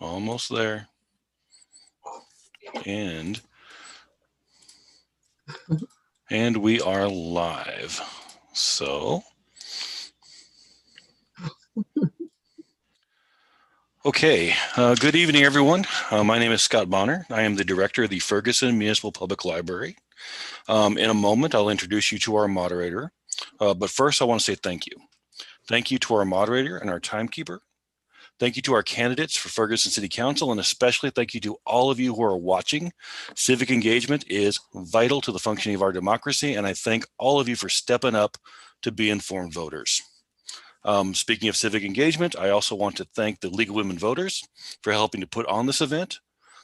Almost there. And we are live. So, okay. Good evening, everyone. My name is Scott Bonner. I am the director of the Ferguson Municipal Public Library. In a moment, I'll introduce you to our moderator. But first, I want to say thank you. Thank you to our moderator and our timekeeper. Thank you to our candidates for Ferguson City Council, and especially thank you to all of you who are watching. Civic engagement is vital to the functioning of our democracy, and I thank all of you for stepping up to be informed voters. Speaking of civic engagement, I also want to thank the League of Women Voters for helping to put on this event.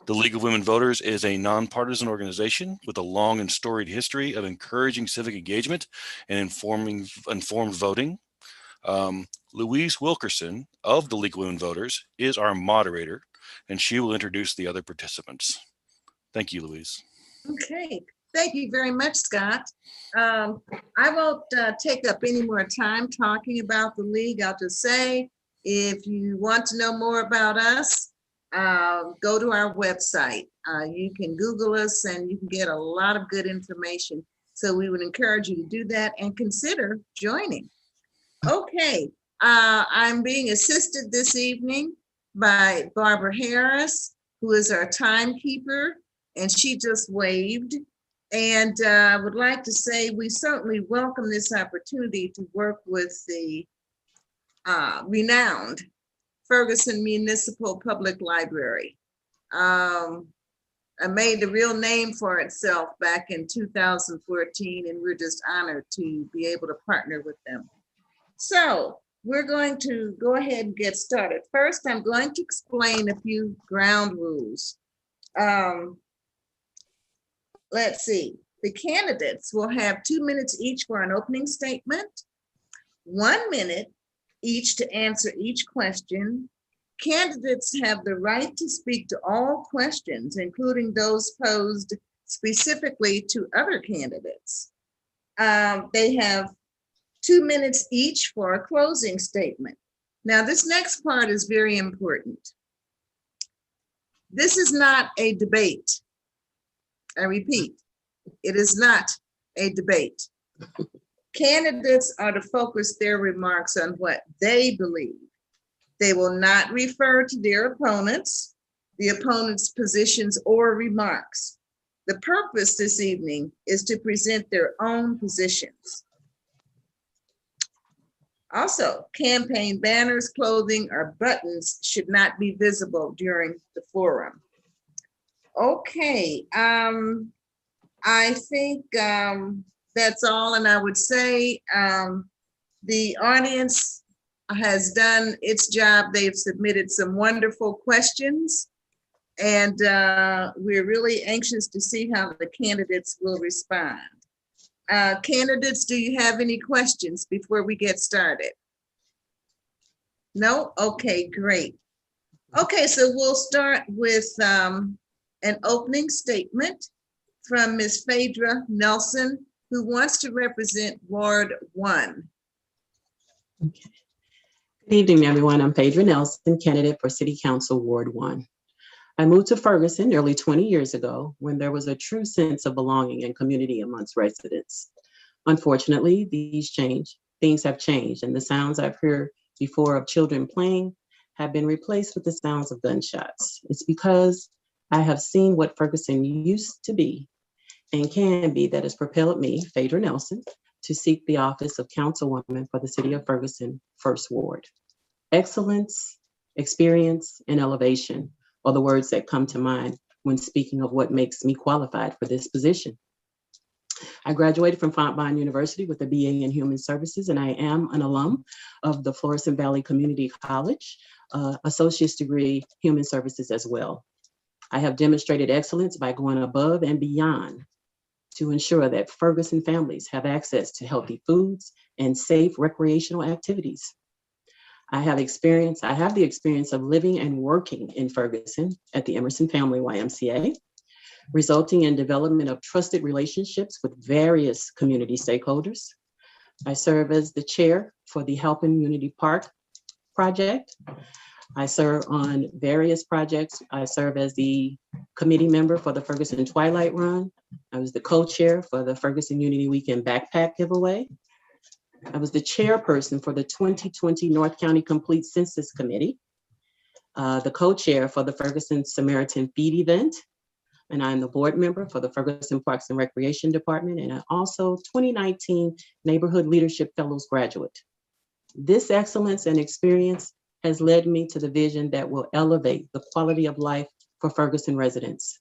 The League of Women Voters is a nonpartisan organization with a long and storied history of encouraging civic engagement and informed voting. Louise Wilkerson of the League of Women Voters is our moderator, and she will introduce the other participants. Thank you, Louise. Okay, thank you very much, Scott. I won't take up any more time talking about the League. I'll just say, if you want to know more about us, go to our website. You can Google us and you can get a lot of good information. So we would encourage you to do that and consider joining. Okay, I'm being assisted this evening by Barbara Harris, who is our timekeeper, and she just waved. And I would like to say we certainly welcome this opportunity to work with the renowned Ferguson Municipal Public Library. It made a real name for itself back in 2014, and we're just honored to be able to partner with them. So we're going to go ahead and get started. First, I'm going to explain a few ground rules. Let's see. The candidates will have 2 minutes each for an opening statement, 1 minute each to answer each question. Candidates have the right to speak to all questions, including those posed specifically to other candidates. They have 2 minutes each for a closing statement. Now, this next part is very important. This is not a debate. I repeat, it is not a debate. Candidates are to focus their remarks on what they believe. They will not refer to their opponents, the opponent's positions, or remarks. The purpose this evening is to present their own positions. Also, campaign banners, clothing, or buttons should not be visible during the forum. Okay, I think that's all, and I would say the audience has done its job. They've submitted some wonderful questions, and we're really anxious to see how the candidates will respond. Candidates, do you have any questions before we get started? No? Okay, great. Okay, so we'll start with an opening statement from Ms. Phaedra Nelson, who wants to represent Ward 1. Okay. Good evening, everyone. I'm Phaedra Nelson, candidate for City Council Ward 1. I moved to Ferguson nearly 20 years ago when there was a true sense of belonging and community amongst residents. Unfortunately, things have changed, and the sounds I've heard before of children playing have been replaced with the sounds of gunshots. It's because I have seen what Ferguson used to be and can be that has propelled me, Phaedra Nelson, to seek the office of Councilwoman for the City of Ferguson, First Ward. Excellence, experience, and elevation are the words that come to mind when speaking of what makes me qualified for this position. I graduated from Fontbonne University with a BA in Human Services, and I am an alum of the Florissant Valley Community College, associate's degree, Human Services as well. I have demonstrated excellence by going above and beyond to ensure that Ferguson families have access to healthy foods and safe recreational activities. I have the experience of living and working in Ferguson at the Emerson Family YMCA, resulting in development of trusted relationships with various community stakeholders. I serve as the chair for the Halpin Unity Park project. I serve on various projects. I serve as the committee member for the Ferguson Twilight Run. I was the co-chair for the Ferguson Unity Weekend Backpack Giveaway. I was the chairperson for the 2020 North County Complete Census Committee, the co-chair for the Ferguson Samaritan Feed event, and I'm the board member for the Ferguson Parks and Recreation Department, and I'm also 2019 Neighborhood Leadership Fellows graduate. This excellence and experience has led me to the vision that will elevate the quality of life for Ferguson residents,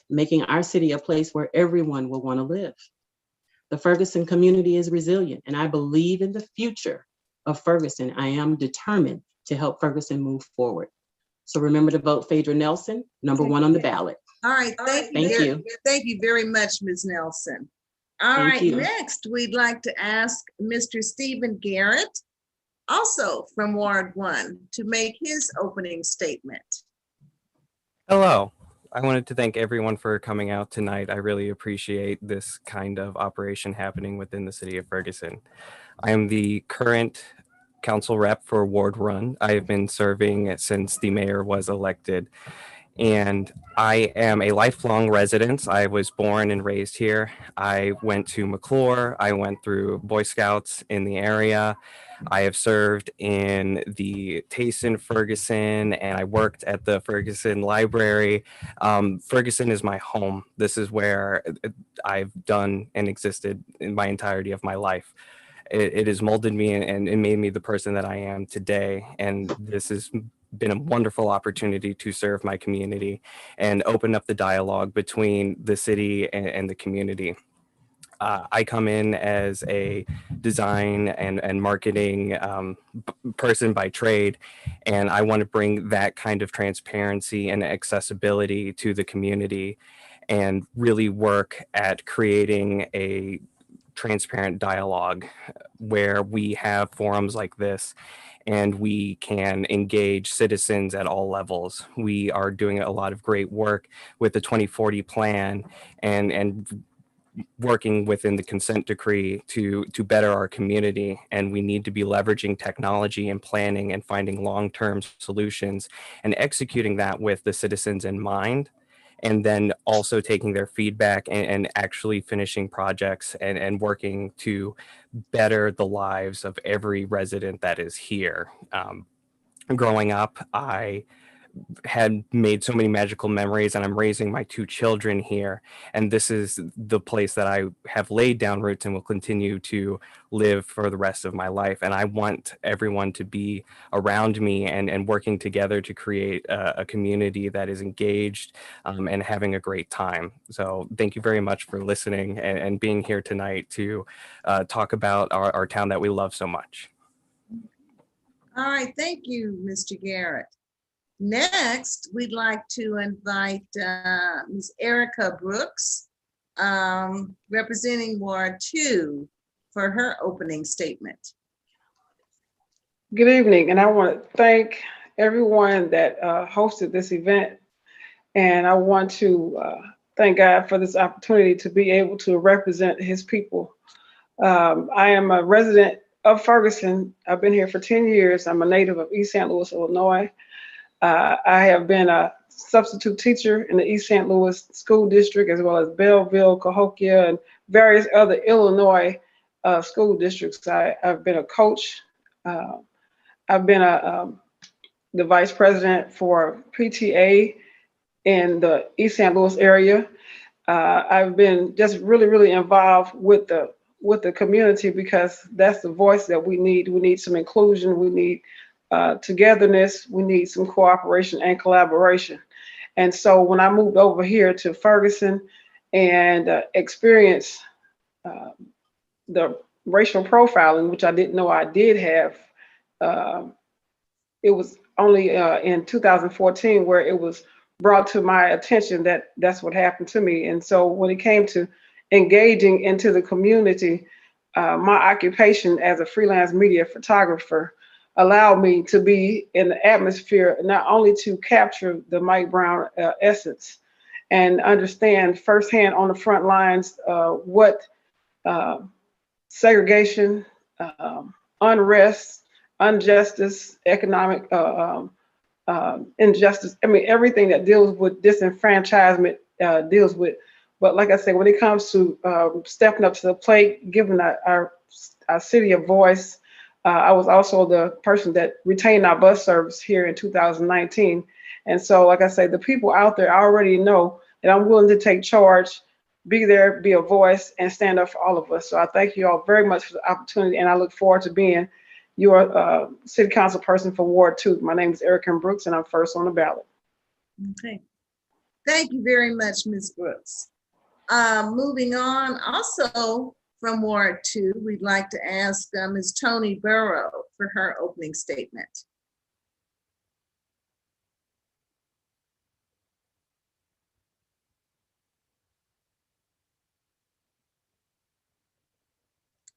making our city a place where everyone will want to live. The Ferguson community is resilient, and I believe in the future of Ferguson. I am determined to help Ferguson move forward. So remember to vote Phaedra Nelson, #1 on the ballot. All right, thank you. Thank you very much, Ms. Nelson. All right, next, we'd like to ask Mr. Stephen Garrett, also from Ward 1, to make his opening statement. Hello. I wanted to thank everyone for coming out tonight. I really appreciate this kind of operation happening within the city of Ferguson. I am the current council rep for Ward 1. I have been serving since the mayor was elected, and I am a lifelong resident. I was born and raised here. I went to McClure. I went through Boy Scouts in the area. I have served in the Tayson Ferguson, and I worked at the Ferguson Library. Ferguson is my home. This is where I've done and existed in my entirety of my life. It has molded me and it made me the person that I am today. And this has been a wonderful opportunity to serve my community and open up the dialogue between the city and the community. I come in as a design and marketing person by trade, and I want to bring that kind of transparency and accessibility to the community and really work at creating a transparent dialogue where we have forums like this and we can engage citizens at all levels. We are doing a lot of great work with the 2040 plan and working within the consent decree to better our community, and we need to be leveraging technology and planning and finding long-term solutions and executing that with the citizens in mind, and then also taking their feedback and actually finishing projects and working to better the lives of every resident that is here. Growing up, I had made so many magical memories, and I'm raising my 2 children here, and this is the place that I have laid down roots and will continue to live for the rest of my life. And I want everyone to be around me and working together to create a community that is engaged and having a great time. So thank you very much for listening and being here tonight to talk about our town that we love so much. All right, thank you, Mr. Garrett. Next, we'd like to invite Ms. Erica Brooks, representing Ward 2, for her opening statement. Good evening, and I want to thank everyone that hosted this event, and I want to thank God for this opportunity to be able to represent His people. I am a resident of Ferguson. I've been here for 10 years. I'm a native of East St. Louis, Illinois. I have been a substitute teacher in the East St. Louis School District, as well as Belleville, Cahokia, and various other Illinois school districts. I've been a coach. I've been the vice president for PTA in the East St. Louis area. I've been just really involved with the community, because that's the voice that we need. We need some inclusion. We need togetherness. We need some cooperation and collaboration. And so when I moved over here to Ferguson and experienced the racial profiling, which I didn't know I did have, it was only in 2014 where it was brought to my attention that that's what happened to me. And so when it came to engaging into the community, my occupation as a freelance media photographer allowed me to be in the atmosphere, not only to capture the Mike Brown essence and understand firsthand on the front lines what segregation, unrest, injustice, economic injustice. I mean, everything that deals with disenfranchisement deals with. But like I said, when it comes to stepping up to the plate, giving our city a voice, I was also the person that retained our bus service here in 2019. And so, like I say, the people out there already know that I'm willing to take charge, be there, be a voice, and stand up for all of us. So I thank you all very much for the opportunity, and I look forward to being your city council person for Ward 2. My name is Erica Brooks, and I'm first on the ballot. Okay. Thank you very much, Ms. Brooks. Moving on, also from Ward 2, we'd like to ask Ms. Tony Burrow for her opening statement.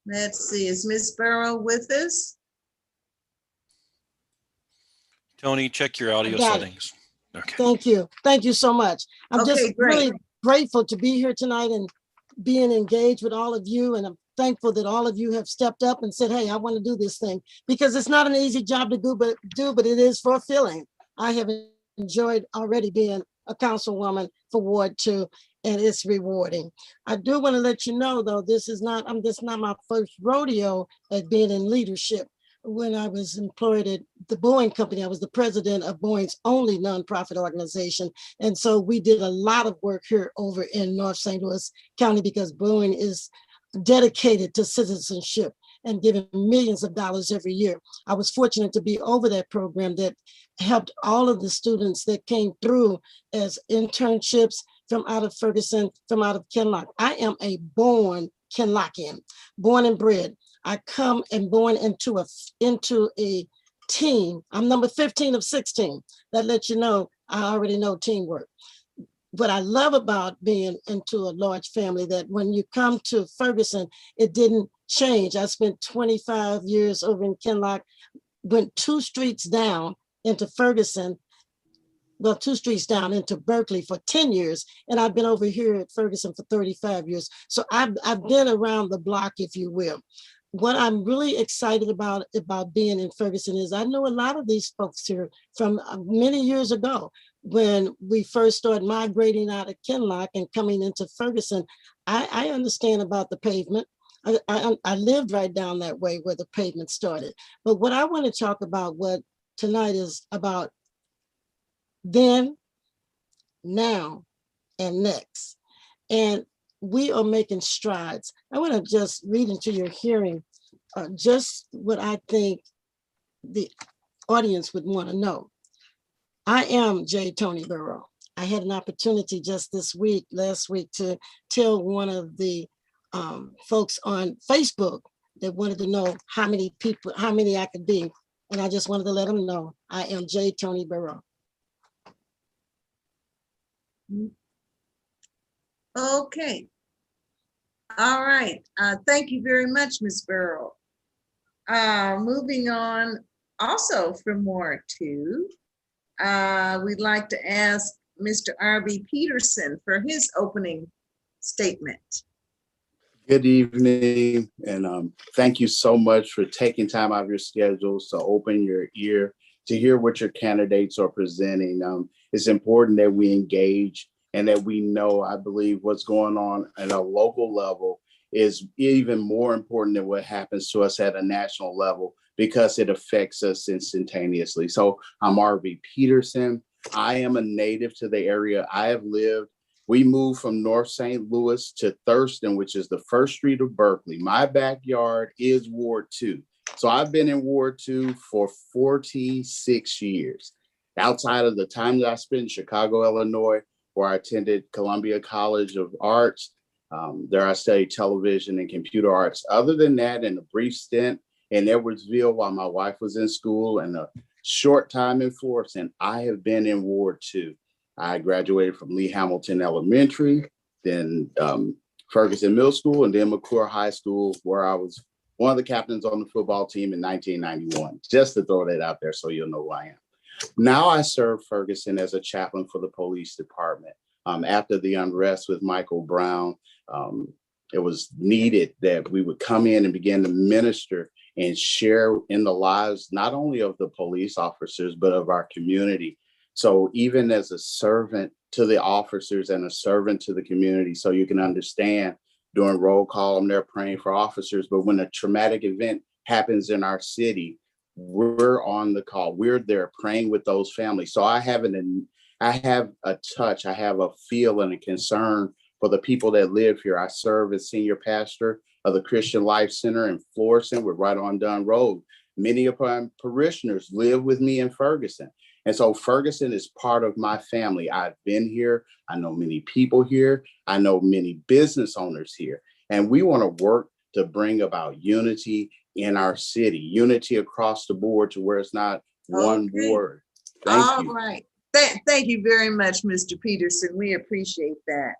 Let's see, is Ms. Burrow with us? Tony, check your audio settings. Okay. Thank you. Thank you so much. I'm Okay, just great. really grateful to be here tonight and being engaged with all of you. And I'm thankful that all of you have stepped up and said, hey, I want to do this thing, because it's not an easy job to do, but it is fulfilling. I have enjoyed already being a councilwoman for Ward 2, and it's rewarding. I do want to let you know, though, this is not my first rodeo at being in leadership. When I was employed at the Boeing Company, I was the president of Boeing's only nonprofit organization. And so we did a lot of work here over in North St. Louis County, because Boeing is dedicated to citizenship and giving millions of dollars every year. I was fortunate to be over that program that helped all of the students that came through as internships from out of Ferguson, from out of Kinloch. I am a born Kinlockian, born and bred. I come and born into a team. I'm number 15 of 16. That lets you know I already know teamwork. What I love about being into a large family, that when you come to Ferguson, it didn't change. I spent 25 years over in Kinloch, went 2 streets down into Ferguson, well, 2 streets down into Berkeley for 10 years. And I've been over here at Ferguson for 35 years. So I've been around the block, if you will. What I'm really excited about being in Ferguson is I know a lot of these folks here from many years ago when we first started migrating out of Kinloch and coming into Ferguson. I understand about the pavement. I lived right down that way where the pavement started. But what I want to talk about, what tonight is about then, now, and next. And we are making strides. I want to just read into your hearing just what I think the audience would want to know. I am J. Tony Burrow. I had an opportunity just last week, to tell one of the folks on Facebook that wanted to know how many I could be. And I just wanted to let them know I am J. Tony Burrow. Okay. All right. Thank you very much, Ms. Burrow. Moving on, also from Ward 2, we'd like to ask Mr. R.B. Peterson for his opening statement. Good evening, and thank you so much for taking time out of your schedules to open your ear to hear what your candidates are presenting. It's important that we engage and that we know, I believe, what's going on at a local level is even more important than what happens to us at a national level, because it affects us instantaneously. So I'm R.B. Peterson. I am a native to the area I have lived. We moved from North St. Louis to Thurston, which is the first street of Berkeley. My backyard is Ward 2. So I've been in Ward 2 for 46 years. Outside of the time that I spent in Chicago, Illinois, where I attended Columbia College of Arts, there I studied television and computer arts. Other than that, in a brief stint in Edwardsville while my wife was in school, and a short time in Florissant, I have been in Ward 2. I graduated from Lee Hamilton Elementary, then Ferguson Middle School, and then McClure High School, where I was one of the captains on the football team in 1991, just to throw that out there so you'll know who I am. Now I serve Ferguson as a chaplain for the police department. After the unrest with Michael Brown, it was needed that we would come in and begin to minister and share in the lives, not only of the police officers, but of our community. So even as a servant to the officers and a servant to the community, so you can understand, during roll call, I'm there praying for officers, but when a traumatic event happens in our city, we're on the call. We're there praying with those families. So I have a touch, I have a feel and a concern for the people that live here. I serve as senior pastor of the Christian Life Center in Florissant. We're right on Dunn Road. Many of my parishioners live with me in Ferguson. And so Ferguson is part of my family. I've been here. I know many people here. I know many business owners here. And we want to work to bring about unity in our city, unity across the board to where it's not one word. Thank you. All right. Thank you very much, Mr. Peterson. We appreciate that.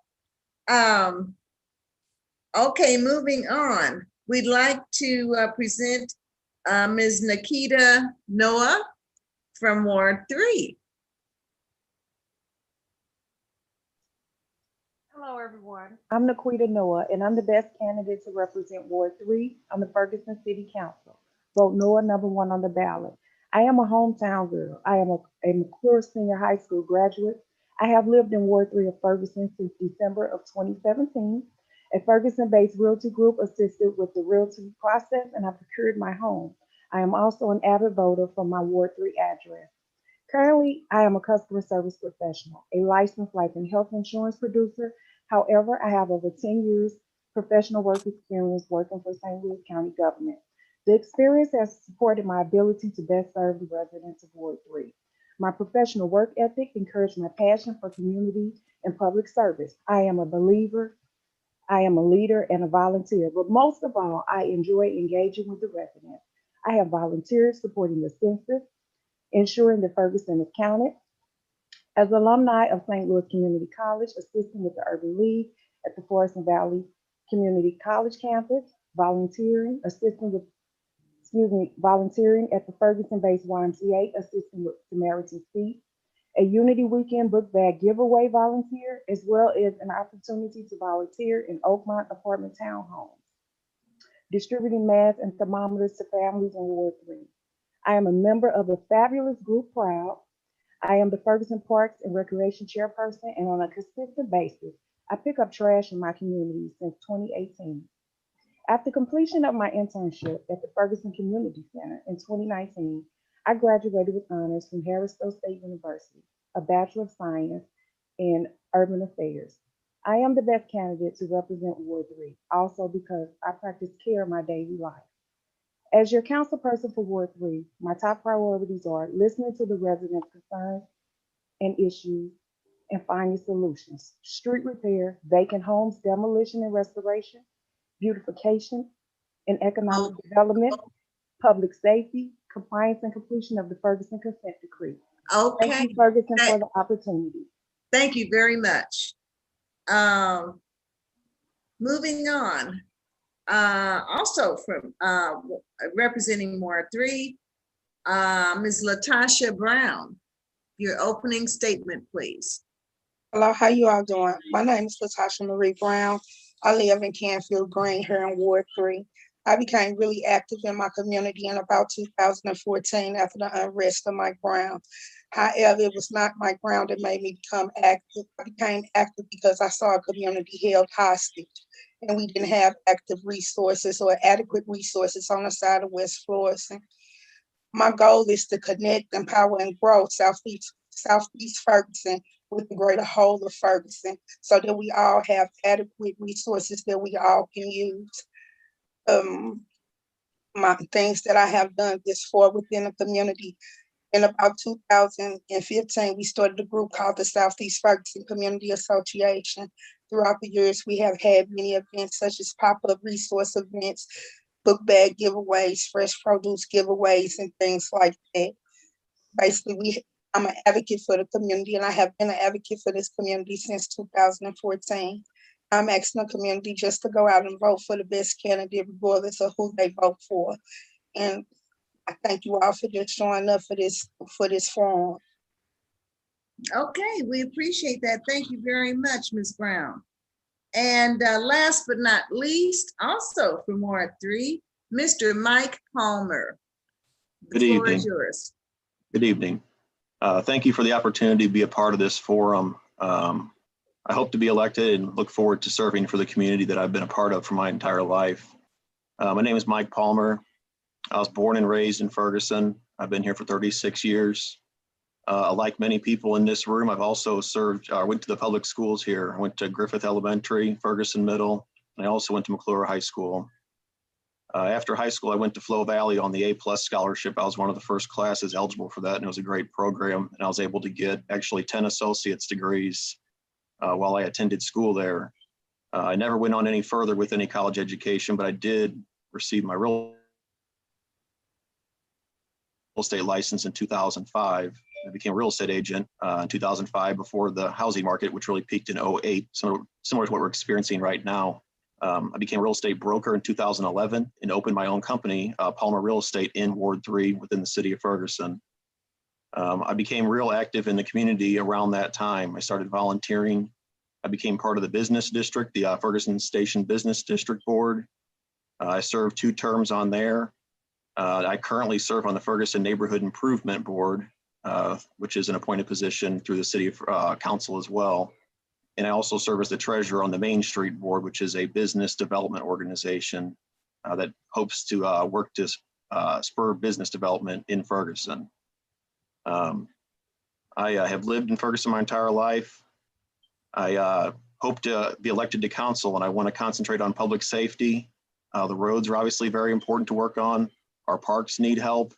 Okay, moving on. We'd like to present Ms. Nikita Noah from Ward 3. Hello, everyone. I'm Nikita Noah, and I'm the best candidate to represent Ward 3 on the Ferguson City Council. Vote Noah #1 on the ballot. I am a hometown girl. I am a McClure Senior High School graduate. I have lived in Ward 3 of Ferguson since December of 2017. A Ferguson-based realty group assisted with the realty process, and I procured my home. I am also an avid voter from my Ward 3 address. Currently, I am a customer service professional, a licensed life and health insurance producer. However, I have over 10 years professional work experience working for St. Louis County government. The experience has supported my ability to best serve the residents of Ward 3. My professional work ethic encouraged my passion for community and public service. I am a believer, I am a leader and a volunteer, but most of all, I enjoy engaging with the residents. I have volunteered supporting the census, ensuring that Ferguson is counted. As alumni of St. Louis Community College, assisting with the Urban League at the Forest and Valley Community College campus, volunteering at the Ferguson-based YMCA, assisting with Samaritan's Feet, a Unity Weekend book bag giveaway volunteer, as well as an opportunity to volunteer in Oakmont apartment townhomes, distributing masks and thermometers to families in Ward 3. I am a member of a fabulous group, Proud. I am the Ferguson Parks and Recreation chairperson, and on a consistent basis, I pick up trash in my community since 2018. After completion of my internship at the Ferguson Community Center in 2019, I graduated with honors from Harrisville State University, a Bachelor of Science in Urban Affairs. I am the best candidate to represent Ward 3, also because I practice care in my daily life. As your council person for Ward 3, my top priorities are listening to the residents' concerns and issues and finding solutions. Street repair, vacant homes, demolition and restoration, beautification and economic development, public safety, compliance and completion of the Ferguson consent decree. Okay. Thank you, Ferguson, for the opportunity. Thank you very much. Moving on. Also from representing Ward 3, Ms. Latasha Brown. Your opening statement, please. Hello, how you all doing? My name is Latasha Marie Brown. I live in Canfield Green here in Ward 3. I became really active in my community in about 2014 after the unrest of Mike Brown. However, it was not Mike Brown that made me become active. I became active because I saw a community held hostage, and we didn't have active resources or adequate resources on the side of West Florissant. My goal is to connect, empower, and grow Southeast Ferguson with the greater whole of Ferguson so that we all have adequate resources that we all can use. My things that I have done this for within the community. In about 2015, we started a group called the Southeast Ferguson Community Association. Throughout the years, we have had many events such as pop-up resource events, book bag giveaways, fresh produce giveaways, and things like that. Basically, I'm an advocate for the community, and I have been an advocate for this community since 2014. I'm asking the community just to go out and vote for the best candidate, regardless of who they vote for. And I thank you all for just showing up for this forum. Okay, we appreciate that. Thank you very much, Ms. Brown. And last but not least, also from Ward 3, Mr. Mike Palmer. The Good floor is evening. yours. Good evening. Thank you for the opportunity to be a part of this forum. I hope to be elected and look forward to serving for the community that I've been a part of for my entire life. My name is Mike Palmer. I was born and raised in Ferguson. I've been here for 36 years. Like many people in this room, I've also went to the public schools here. I went to Griffith Elementary, Ferguson Middle, and I also went to McClure High School. After high school, I went to Flow Valley on the A+ scholarship. I was one of the first classes eligible for that, and it was a great program. And I was able to get actually 10 associate's degrees while I attended school there. I never went on any further with any college education, but I did receive my real estate license in 2005. I became a real estate agent in 2005 before the housing market, which really peaked in 2008, similar to what we're experiencing right now. I became a real estate broker in 2011 and opened my own company, Palmer Real Estate, in Ward 3 within the city of Ferguson. I became real active in the community around that time. I started volunteering. I became part of the business district, the Ferguson Station Business District Board. I served 2 terms on there. I currently serve on the Ferguson Neighborhood Improvement Board, which is an appointed position through the city council as well. And I also serve as the treasurer on the Main Street Board, which is a business development organization that hopes to work to spur business development in Ferguson. I have lived in Ferguson my entire life. I hope to be elected to council, and I want to concentrate on public safety. The roads are obviously very important to work on. Our parks need help.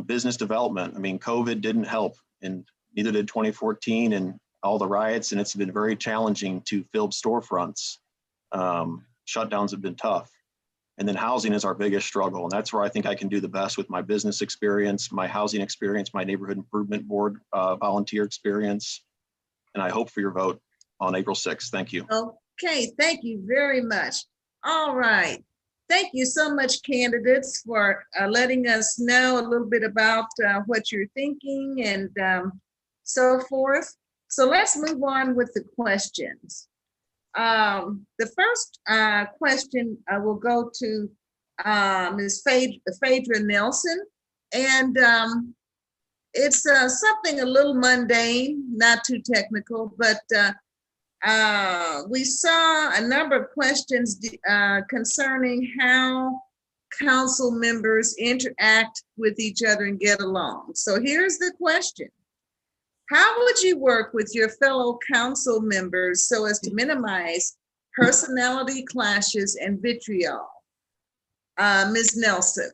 Business development, I mean, COVID didn't help, and neither did 2014 and all the riots, and it's been very challenging to fill storefronts. Shutdowns have been tough. And then housing is our biggest struggle, and that's where I think I can do the best with my business experience, my housing experience, my neighborhood improvement board volunteer experience. And I hope for your vote on April 6th. Thank you. Okay, thank you very much. All right. Thank you so much, candidates, for letting us know a little bit about what you're thinking and so forth. So let's move on with the questions. The first question will go to Ms. Phaedra Nelson, and it's something a little mundane, not too technical, but we saw a number of questions concerning how council members interact with each other and get along. So here's the question. How would you work with your fellow council members so as to minimize personality clashes and vitriol? Ms. Nelson.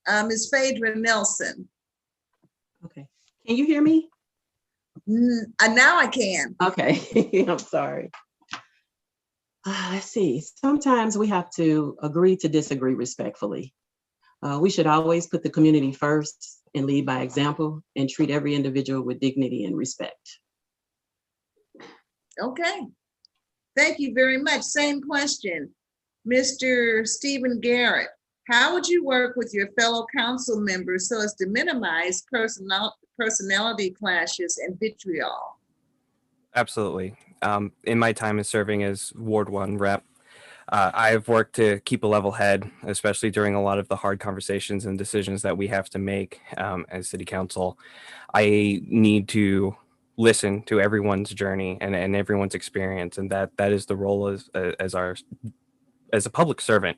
Ms. Phaedra Nelson. Okay, can you hear me? Now I can. Okay, I'm sorry. Let's see, sometimes we have to agree to disagree respectfully. We should always put the community first and lead by example and treat every individual with dignity and respect. Okay, thank you very much. Same question. Mr. Stephen Garrett, how would you work with your fellow council members so as to minimize personality clashes and vitriol? Absolutely. In my time as serving as Ward 1 rep, I've worked to keep a level head, especially during a lot of the hard conversations and decisions that we have to make as city council. I need to listen to everyone's journey and everyone's experience, and that is the role as a public servant.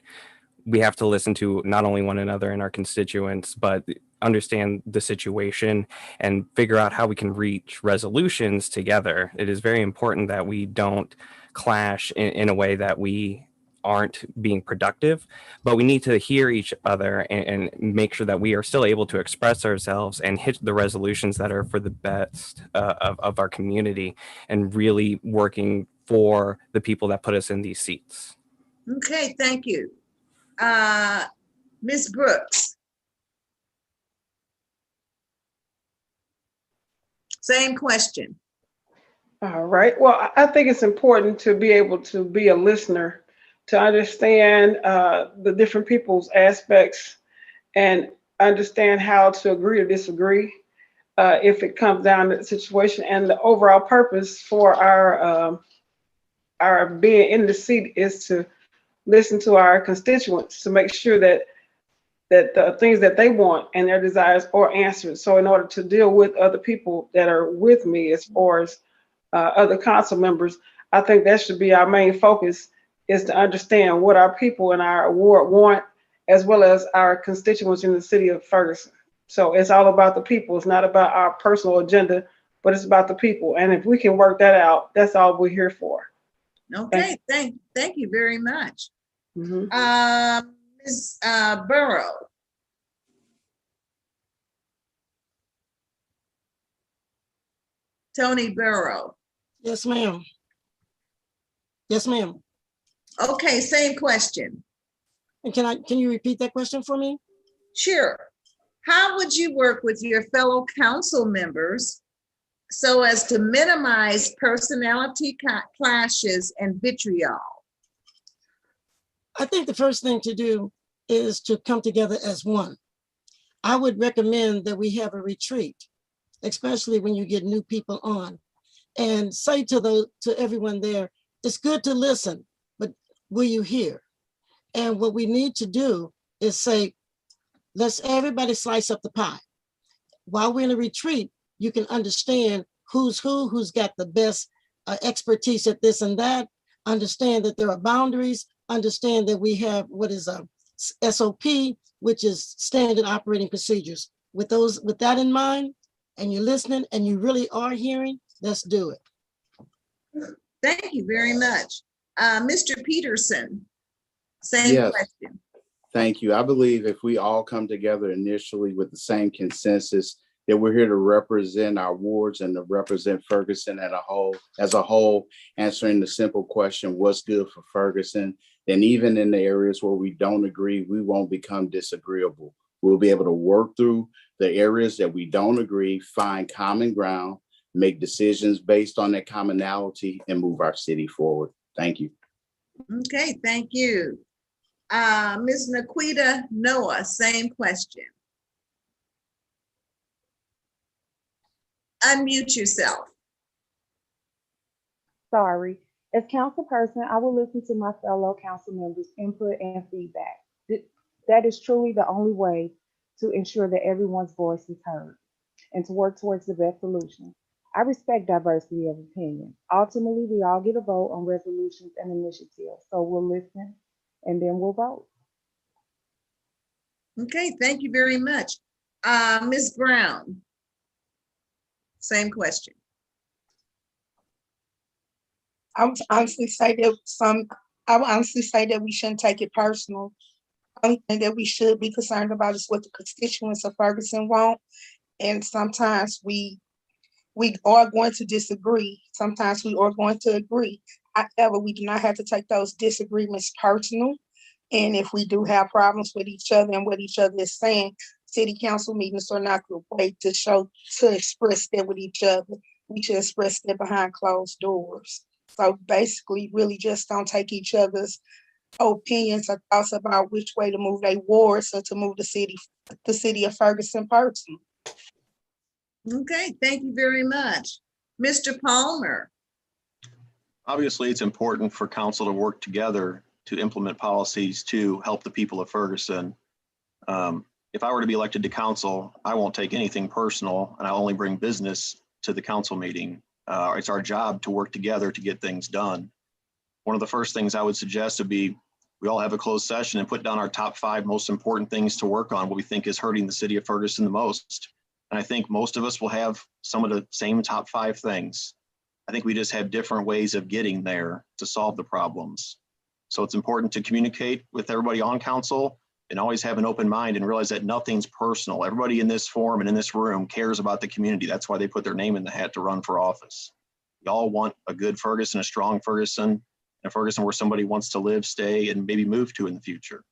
We have to listen to not only one another and our constituents, but understand the situation and figure out how we can reach resolutions together. It is very important that we don't clash in a way that we aren't being productive, but we need to hear each other and make sure that we are still able to express ourselves and hit the resolutions that are for the best of our community and really working for the people that put us in these seats. Okay, thank you. Ms. Brooks. Same question. All right. Well, I think it's important to be able to be a listener, to understand the different people's aspects and understand how to agree or disagree. if it comes down to the situation. And the overall purpose for our being in the seat is to listen to our constituents to make sure that the things that they want and their desires are answered. So in order to deal with other people that are with me, as far as other council members, I think that should be our main focus, is to understand what our people in our ward want, as well as our constituents in the city of Ferguson. So it's all about the people. It's not about our personal agenda, but it's about the people. And if we can work that out, that's all we're here for. Okay, thank you very much. Mhm. Ms. Burrow. Tony Burrow. Yes, ma'am. Yes, ma'am. Okay, same question. And can you repeat that question for me? Sure. How would you work with your fellow council members so as to minimize personality clashes and vitriol? I think the first thing to do is to come together as one. I would recommend that we have a retreat, especially when you get new people on, and say to everyone there, it's good to listen, but will you hear? And what we need to do is say, let's everybody slice up the pie. While we're in a retreat, you can understand who's got the best expertise at this and that, understand that there are boundaries, understand that we have what is a SOP, which is standard operating procedures. With that in mind, and you're listening and you really are hearing, let's do it. Thank you very much. Mr. Peterson, same Yes. question. Thank you. I believe if we all come together initially with the same consensus that we're here to represent our wards and to represent Ferguson as a whole, answering the simple question, what's good for Ferguson? Then even in the areas where we don't agree, we won't become disagreeable. We'll be able to work through the areas that we don't agree, find common ground, make decisions based on that commonality, and move our city forward. Thank you. Okay, thank you. Ms. Naquita Noah, same question. Unmute yourself. Sorry. As council person, I will listen to my fellow council members' input and feedback. That is truly the only way to ensure that everyone's voice is heard and to work towards the best solution. I respect diversity of opinion. Ultimately, we all get a vote on resolutions and initiatives. So we'll listen and then we'll vote. Okay, thank you very much. Ms. Brown, same question. I would honestly say that we shouldn't take it personal. Only thing that we should be concerned about is what the constituents of Ferguson want. And sometimes we are going to disagree. Sometimes we are going to agree. However, we do not have to take those disagreements personal. And if we do have problems with each other and what each other is saying, city council meetings are not the way to express that with each other. We should express that behind closed doors. So basically, really just don't take each other's opinions or thoughts about which way to move their wards or to move the city of Ferguson personally. Okay, thank you very much. Mr. Palmer. Obviously, it's important for council to work together to implement policies to help the people of Ferguson. If I were to be elected to council, I won't take anything personal and I'll only bring business to the council meeting. It's our job to work together to get things done. One of the first things I would suggest would be we all have a closed session and put down our top 5 most important things to work on, what we think is hurting the city of Ferguson the most. And I think most of us will have some of the same top 5 things. I think we just have different ways of getting there to solve the problems. So it's important to communicate with everybody on council and always have an open mind and realize that nothing's personal. Everybody in this forum and in this room cares about the community. That's why they put their name in the hat to run for office. We all want a good Ferguson, a strong Ferguson, and a Ferguson where somebody wants to live, stay, and maybe move to in the future.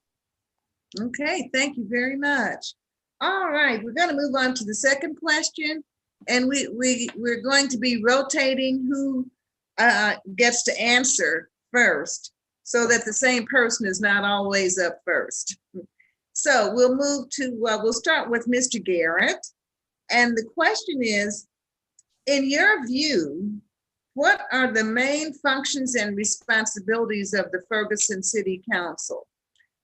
Okay, thank you very much. All right, we're going to move on to the second question, and we're going to be rotating who gets to answer first, so that the same person is not always up first. So we'll move to, we'll start with Mr. Garrett. And the question is, in your view, what are the main functions and responsibilities of the Ferguson City Council,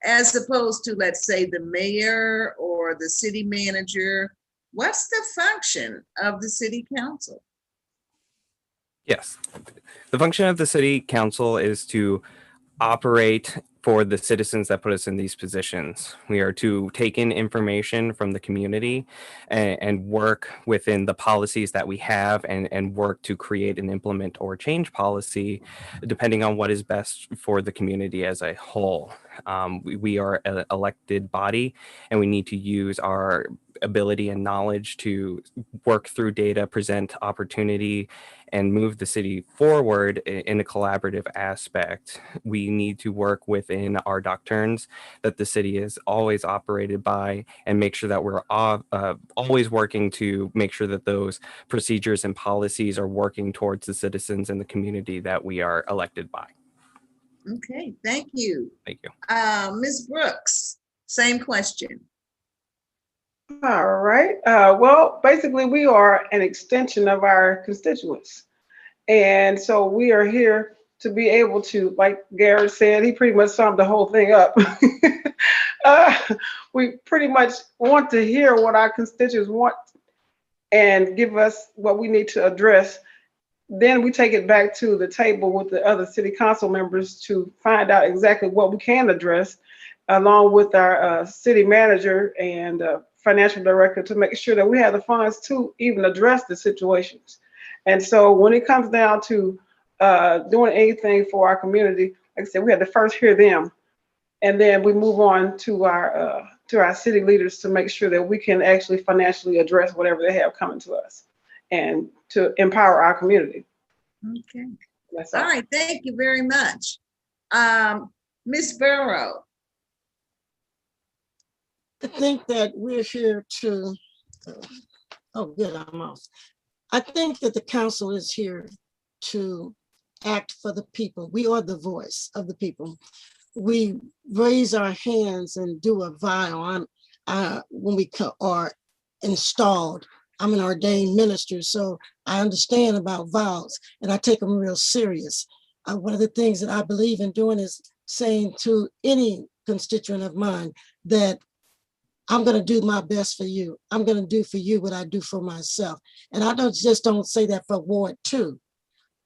as opposed to, let's say, the mayor or the city manager? What's the function of the city council? Yes. The function of the city council is to operate for the citizens that put us in these positions. We are to take in information from the community and work within the policies that we have and work to create and implement or change policy depending on what is best for the community as a whole. We are an elected body, and we need to use our ability and knowledge to work through data, present opportunity, and move the city forward in a collaborative aspect. We need to work within our doctrines that the city is always operated by, and make sure that we're always working to make sure that those procedures and policies are working towards the citizens and the community that we are elected by. Okay, thank you. Thank you. Ms. Brooks, same question. All right. Well, basically, we are an extension of our constituents. And so we are here to be able to, like Garrett said, he pretty much summed the whole thing up. We pretty much want to hear what our constituents want and give us what we need to address. Then we take it back to the table with the other city council members to find out exactly what we can address, along with our city manager and financial director, to make sure that we have the funds to even address the situations. And so when it comes down to doing anything for our community, like I said, we had to first hear them, and then we move on to our city leaders to make sure that we can actually financially address whatever they have coming to us and to empower our community. Okay. That's All right, thank you very much. Ms. Burrow. I think that we're here to, oh good, I'm off. I think that the council is here to act for the people. We are the voice of the people. We raise our hands and do a vow when we are installed. I'm an ordained minister, so I understand about vows and I take them real serious. One of the things that I believe in doing is saying to any constituent of mine that I'm going to do my best for you. I'm going to do for you what I do for myself. And I don't say that for Ward 2.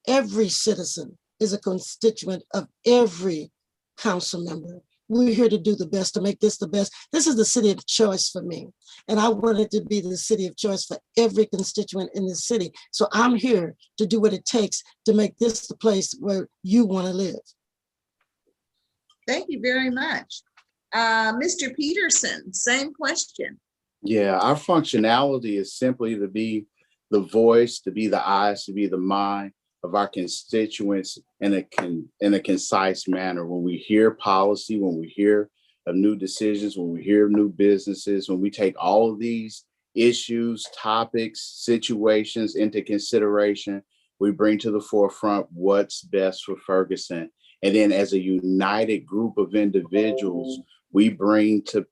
Every citizen is a constituent of every council member. We're here to do the best, to make this the best. This is the city of choice for me. And I want it to be the city of choice for every constituent in the city. So I'm here to do what it takes to make this the place where you want to live. Thank you very much. Mr. Peterson, same question. Yeah, our functionality is simply to be the voice, to be the eyes, to be the mind of our constituents in a concise manner. When we hear policy, when we hear of new decisions, when we hear of new businesses, when we take all of these issues, topics, situations into consideration, we bring to the forefront what's best for Ferguson. And then as a united group of individuals, we bring to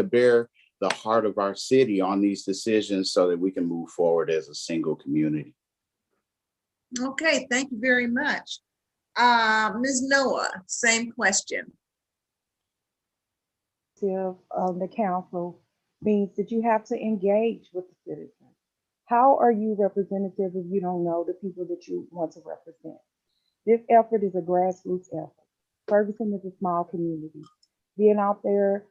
bear the heart of our city on these decisions so that we can move forward as a single community. Okay, thank you very much. Ms. Noah, same question. The council means that you have to engage with the citizens. How are you representative if you don't know the people that you want to represent? This effort is a grassroots effort. Ferguson is a small community. Being out there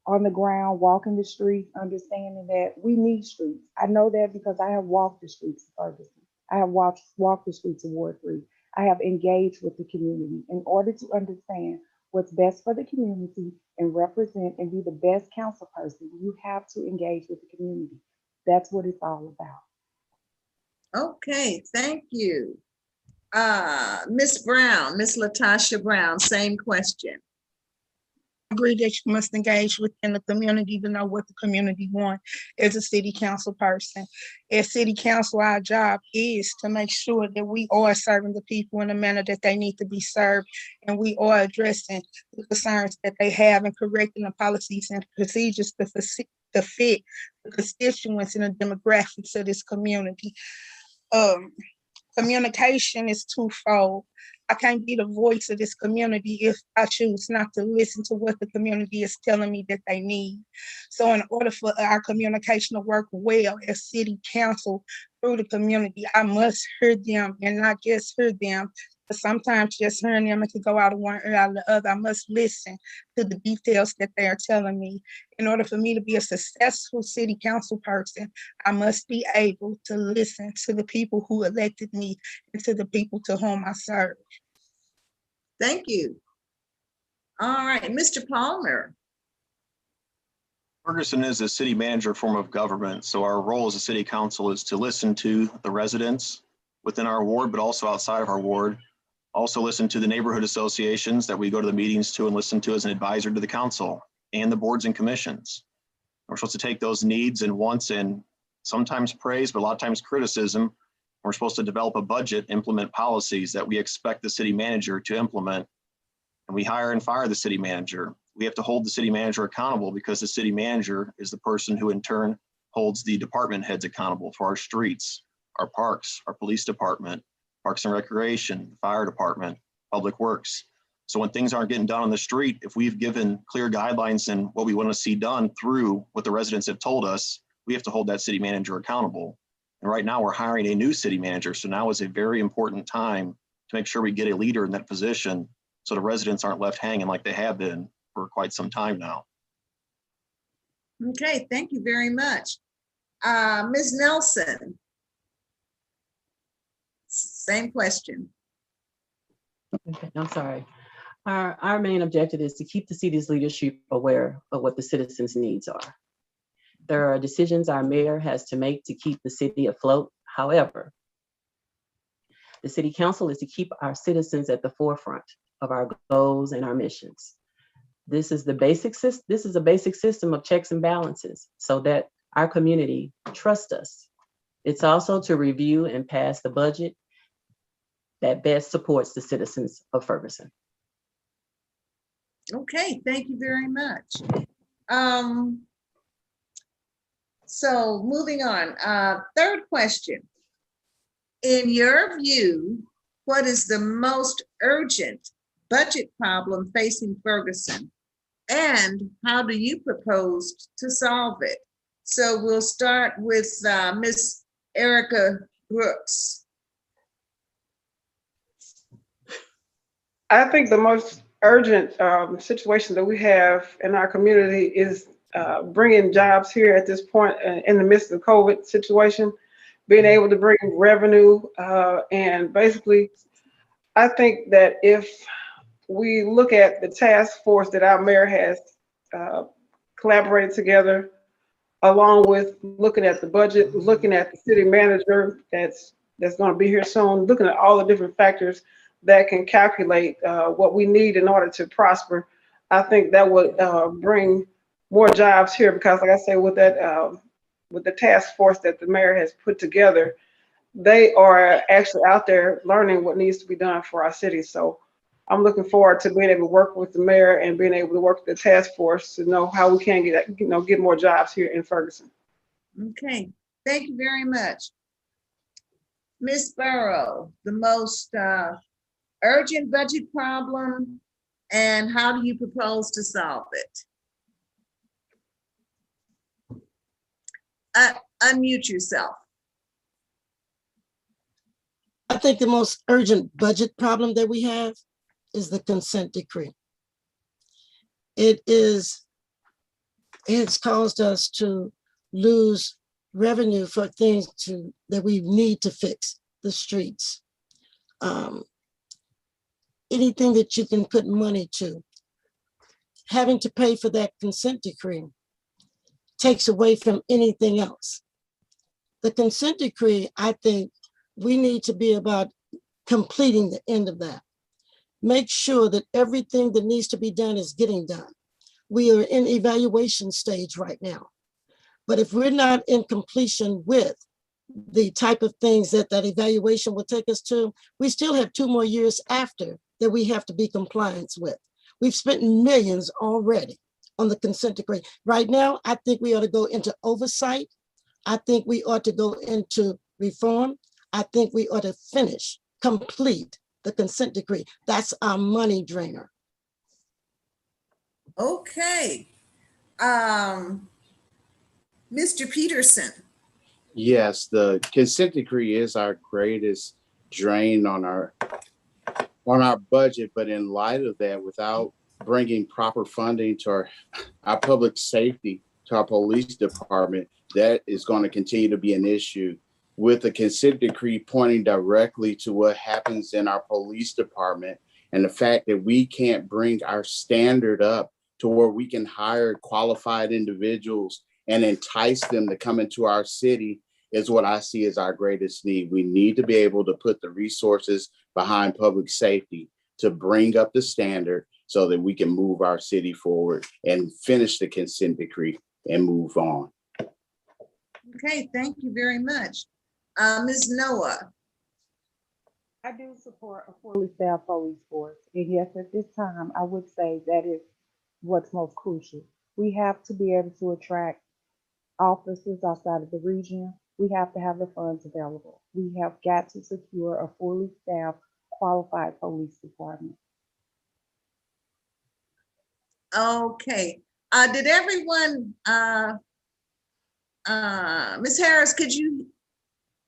on the ground, walking the streets, understanding that we need streets. I know that because I have walked the streets of Ferguson. I have walked the streets of Ward 3. I have engaged with the community in order to understand what's best for the community and represent and be the best council person. You have to engage with the community. That's what it's all about. Okay, thank you. Ms. Brown, Ms. Latasha Brown, same question. I agree that you must engage within the community to know what the community wants as a city council person. As city council, our job is to make sure that we are serving the people in the manner that they need to be served, and we are addressing the concerns that they have and correcting the policies and procedures to to fit the constituents and the demographics of this community. Communication is twofold. I can't be the voice of this community if I choose not to listen to what the community is telling me that they need. So in order for our communication to work well as city council through the community, I must hear them and not just hear them. But sometimes just hearing them, it could go out of one ear out of the other. I must listen to the details that they are telling me. In order for me to be a successful city council person, I must be able to listen to the people who elected me and to the people to whom I serve. Thank you. All right, Mr. Palmer. Ferguson is a city manager form of government. So our role as a city council is to listen to the residents within our ward, but also outside of our ward. Also listen to the neighborhood associations that we go to the meetings to and listen to as an advisor to the council and the boards and commissions. We're supposed to take those needs and wants and sometimes praise, but a lot of times criticism. We're supposed to develop a budget, implement policies that we expect the city manager to implement. And we hire and fire the city manager. We have to hold the city manager accountable because the city manager is the person who in turn holds the department heads accountable for our streets, our parks, our police department, Parks and Recreation, Fire Department, Public Works. So when things aren't getting done on the street, if we've given clear guidelines and what we want to see done through what the residents have told us, we have to hold that city manager accountable. And right now we're hiring a new city manager. So now is a very important time to make sure we get a leader in that position so the residents aren't left hanging like they have been for quite some time now. Okay, thank you very much. Ms. Nelson. Same question. Okay, I'm sorry. Our main objective is to keep the city's leadership aware of what the citizens' needs are. There are decisions our mayor has to make to keep the city afloat. However, the city council is to keep our citizens at the forefront of our goals and our missions. This is a basic system of checks and balances so that our community trusts us. It's also to review and pass the budget that best supports the citizens of Ferguson. Okay, thank you very much. So moving on, third question. In your view, what is the most urgent budget problem facing Ferguson? And how do you propose to solve it? So we'll start with Ms. Erica Brooks. I think the most urgent situation that we have in our community is bringing jobs here at this point in the midst of the COVID situation, being able to bring revenue. And basically, I think that if we look at the task force that our mayor has collaborated together, along with looking at the budget, looking at the city manager that's going to be here soon, looking at all the different factors that can calculate what we need in order to prosper, I think that would bring more jobs here, because like I say, with that with the task force that the mayor has put together, they are actually out there learning what needs to be done for our city. So I'm looking forward to being able to work with the mayor and being able to work with the task force to know how we can get more jobs here in Ferguson. Okay, thank you very much. Ms. Burrow, the most urgent budget problem, and how do you propose to solve it? Unmute yourself. I think the most urgent budget problem that we have is the consent decree. It's caused us to lose revenue for things that we need to fix, the streets. Anything that you can put money to, having to pay for that consent decree takes away from anything else. The consent decree, I think we need to be about completing the end of that. Make sure that everything that needs to be done is getting done. We are in evaluation stage right now. But if we're not in completion with the type of things that evaluation will take us to, we still have 2 more years after that we have to be compliant with. We've spent millions already on the consent decree. Right now, I think we ought to go into oversight. I think we ought to go into reform. I think we ought to complete the consent decree. That's our money drainer. Okay. Mr. Peterson. Yes, the consent decree is our greatest drain on our budget, but in light of that, without bringing proper funding to our public safety, to our police department, that is going to continue to be an issue. With the consent decree pointing directly to what happens in our police department and the fact that we can't bring our standard up to where we can hire qualified individuals and entice them to come into our city is what I see as our greatest need. We need to be able to put the resources behind public safety to bring up the standard so that we can move our city forward and finish the consent decree and move on. Okay, thank you very much. Ms. Noah. I do support a fully staffed police force. And yes, at this time, I would say that is what's most crucial. We have to be able to attract officers outside of the region. We have to have the funds available. We have got to secure a fully staffed, qualified police department. Okay. Did everyone, Ms. Harris, could you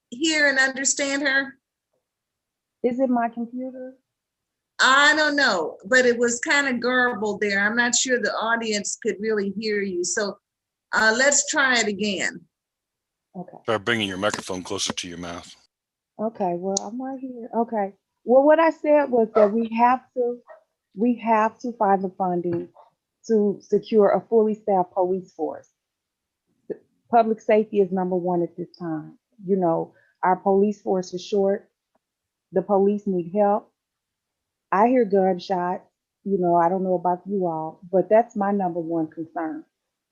hear and understand her? Is it my computer? I don't know, but it was kind of garbled there. I'm not sure the audience could really hear you. So let's try it again. Okay. Try bringing your microphone closer to your mouth. Okay, well, I'm right here. Okay. Well, what I said was that we have to find the funding to secure a fully staffed police force. Public safety is number one at this time. You know, our police force is short. The police need help. I hear gunshots. You know, I don't know about you all, but that's my number one concern.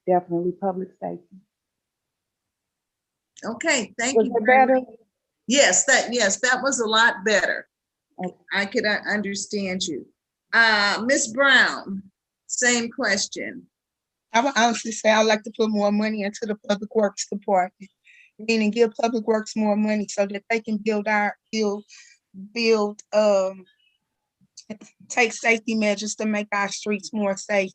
Definitely public safety. Okay, thank Was you. it better? Yes, that was a lot better. Okay. I could understand you. Ms. Brown, same question. I would honestly say I'd like to put more money into the public works department, meaning give public works more money so that they can take safety measures to make our streets more safer.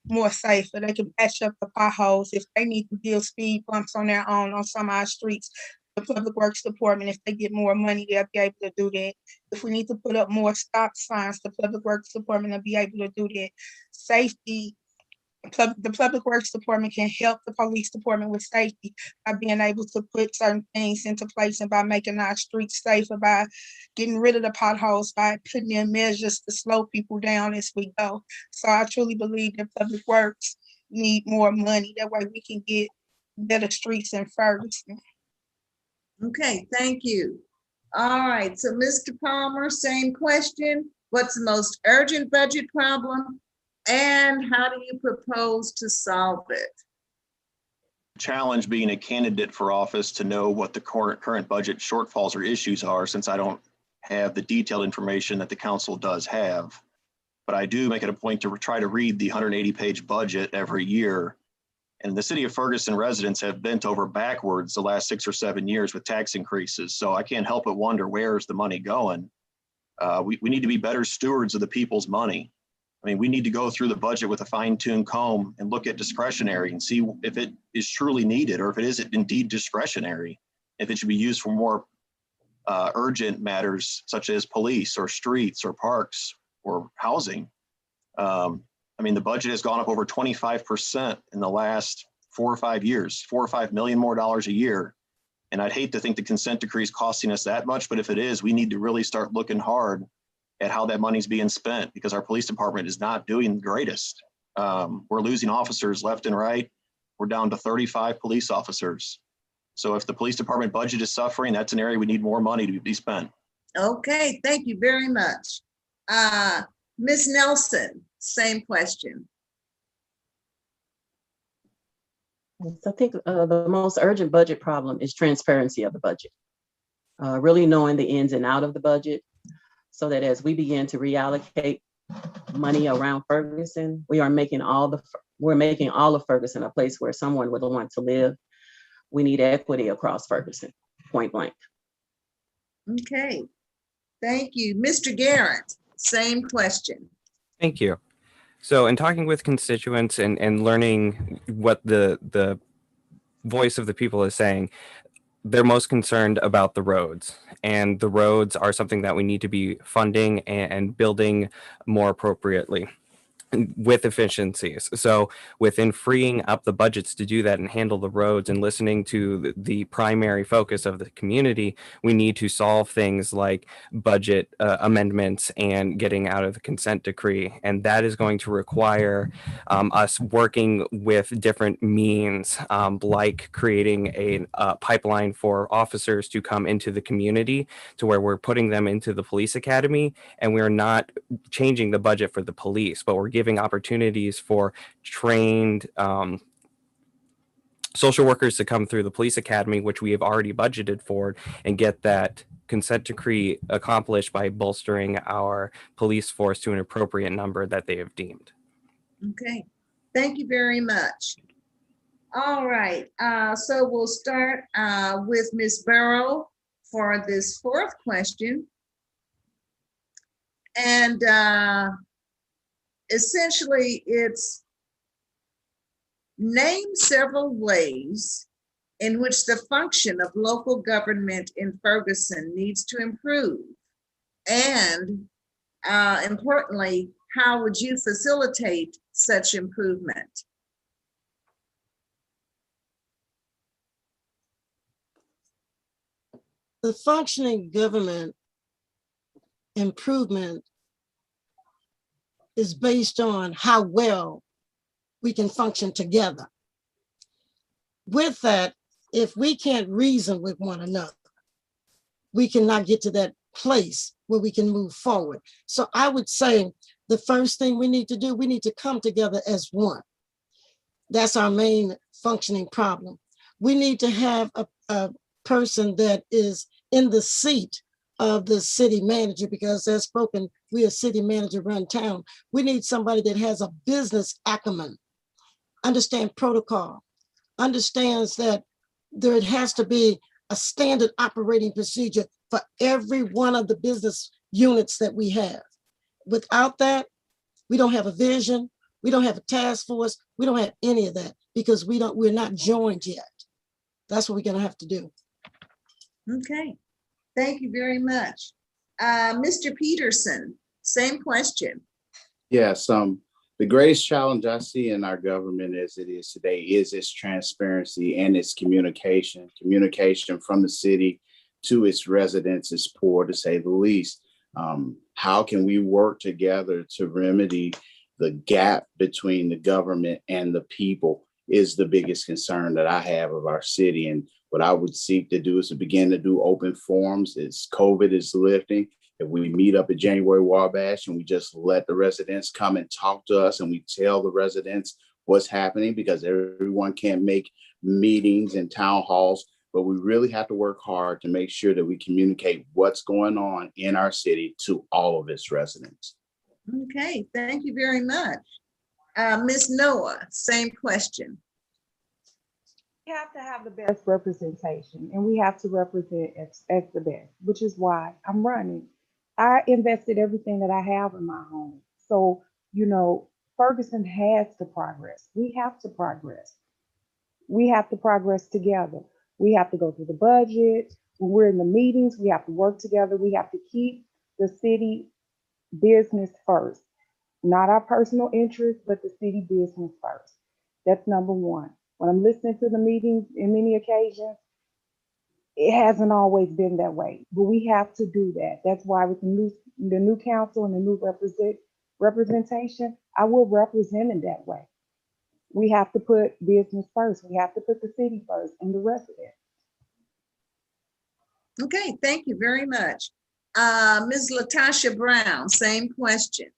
They can patch up the potholes. If they need to build speed bumps on their own on some of our streets, the public works department, if they get more money, they'll be able to do that. If we need to put up more stop signs, the public works department will be able to do that. Safety, the public works department can help the police department with safety by being able to put certain things into place and by making our streets safer, by getting rid of the potholes, by putting in measures to slow people down as we go. So I truly believe that public works need more money. That way we can get better streets in Ferguson. Okay, thank you. All right, so Mr. Palmer, same question. What's the most urgent budget problem? And how do you propose to solve it? Challenge being a candidate for office to know what the current budget shortfalls or issues are, since I don't have the detailed information that the council does have. But I do make it a point to try to read the 180-page budget every year. And the city of Ferguson residents have bent over backwards the last 6 or 7 years with tax increases. So I can't help but wonder, where's the money going? We need to be better stewards of the people's money. I mean, we need to go through the budget with a fine-tuned comb and look at discretionary and see if it is truly needed or if it is indeed discretionary, if it should be used for more urgent matters such as police or streets or parks or housing. I mean, the budget has gone up over 25% in the last 4 or 5 years, $4 or $5 million more a year. And I'd hate to think the consent decree is costing us that much, but if it is, we need to really start looking hard at how that money's being spent, because our police department is not doing the greatest. We're losing officers left and right. We're down to 35 police officers. So if the police department budget is suffering, that's an area we need more money to be spent. Okay, thank you very much. Ms. Nelson, same question. I think the most urgent budget problem is transparency of the budget. Really knowing the ins and out of the budget, so that as we begin to reallocate money around Ferguson, we are making all the we're making all of Ferguson a place where someone would want to live. We need equity across Ferguson, point blank. Okay, thank you. Mr. Garrett, same question. Thank you. So in talking with constituents and learning what the voice of the people is saying, they're most concerned about the roads, and the roads are something that we need to be funding and building more appropriately with efficiencies. So within freeing up the budgets to do that and handle the roads and listening to the primary focus of the community, we need to solve things like budget amendments and getting out of the consent decree. And that is going to require us working with different means, like creating a pipeline for officers to come into the community, to where we're putting them into the police academy, and we're not changing the budget for the police, but we're giving opportunities for trained social workers to come through the police academy, which we have already budgeted for, and get that consent decree accomplished by bolstering our police force to an appropriate number that they have deemed. Okay, thank you very much. All right, so we'll start with Ms. Burrow for this fourth question. And essentially, it's name several ways in which the function of local government in Ferguson needs to improve. And importantly, how would you facilitate such improvement? The functioning government improvement is based on how well we can function together. With that, if we can't reason with one another, we cannot get to that place where we can move forward. So I would say the first thing we need to do, we need to come together as one. That's our main functioning problem. We need to have a person that is in the seat of the city manager, because as spoken, we are city manager run town. We need somebody that has a business acumen, understand protocol, understands that there has to be a standard operating procedure for every one of the business units that we have. Without that, we don't have a vision, we don't have a task force, we don't have any of that, because we're not joined yet. That's what we're gonna have to do. Okay, thank you very much. Mr. Peterson, same question. Yes, the greatest challenge I see in our government as it is today is its transparency and its communication. Communication from the city to its residents is poor, to say the least. How can we work together to remedy the gap between the government and the people is the biggest concern that I have of our city. And what I would seek to do is to begin to do open forums as COVID is lifting. If we meet up at January Wabash and we just let the residents come and talk to us and we tell the residents what's happening, because everyone can't make meetings and town halls, but we really have to work hard to make sure that we communicate what's going on in our city to all of its residents. Okay, thank you very much. Ms. Noah, same question. We have to have the best representation, and we have to represent as the best, which is why I'm running. I invested everything that I have in my home. So, you know, Ferguson has to progress. We have to progress. We have to progress together. We have to go through the budget. When we're in the meetings, we have to work together. We have to keep the city business first, not our personal interests, but the city business first. That's number one. When I'm listening to the meetings in many occasions, it hasn't always been that way, but we have to do that. That's why with the new council and the new representation, I will represent in that way. We have to put business first. We have to put the city first and the residents. Okay, thank you very much. Ms. Latasha Brown, same question.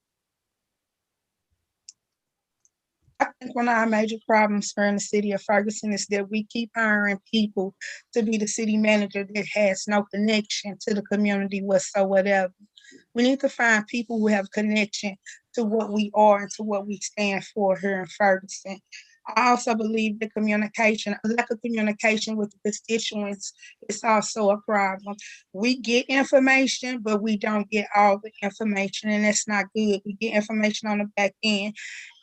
I think one of our major problems here in the city of Ferguson is that we keep hiring people to be the city manager that has no connection to the community whatsoever. We need to find people who have connection to what we are and to what we stand for here in Ferguson. I also believe the communication, lack of communication with the constituents is also a problem. We get information, but we don't get all the information, and that's not good. We get information on the back end.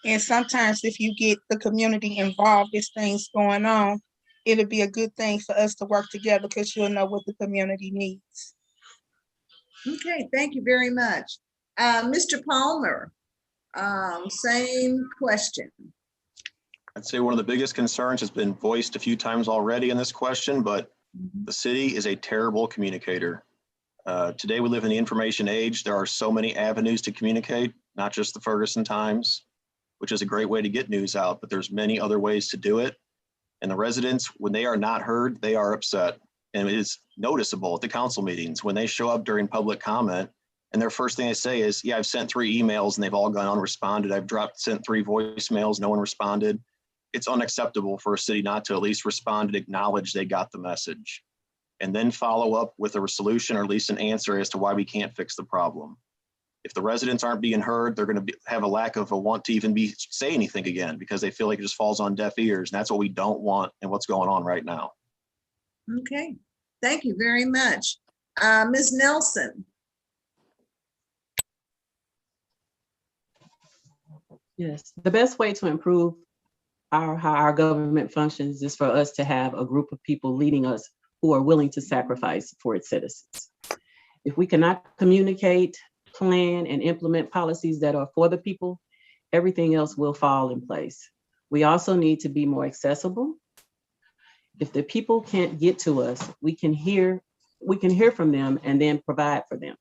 And sometimes if you get the community involved, there's things going on, it'll be a good thing for us to work together because you'll know what the community needs. Okay, thank you very much. Mr. Palmer, same question. I'd say one of the biggest concerns has been voiced a few times already in this question, but the city is a terrible communicator. Today we live in the information age. There are so many avenues to communicate, not just the Ferguson Times, which is a great way to get news out, but there's many other ways to do it. And the residents, when they are not heard, they are upset. And it is noticeable at the council meetings when they show up during public comment and their first thing they say is, yeah, I've sent 3 emails and they've all gone unresponded. I've sent 3 voicemails, no one responded. It's unacceptable for a city not to at least respond and acknowledge they got the message and then follow up with a solution or at least an answer as to why we can't fix the problem. If the residents aren't being heard, they're going to have a lack of a want to even say anything again because they feel like it just falls on deaf ears. And that's what we don't want and what's going on right now. Okay, thank you very much. Ms. Nelson. Yes, the best way to improve how our government functions is for us to have a group of people leading us who are willing to sacrifice for its citizens. If we cannot communicate, plan, and implement policies that are for the people, everything else will fall in place. We also need to be more accessible. If the people can't get to us, we can hear from them and then provide for them.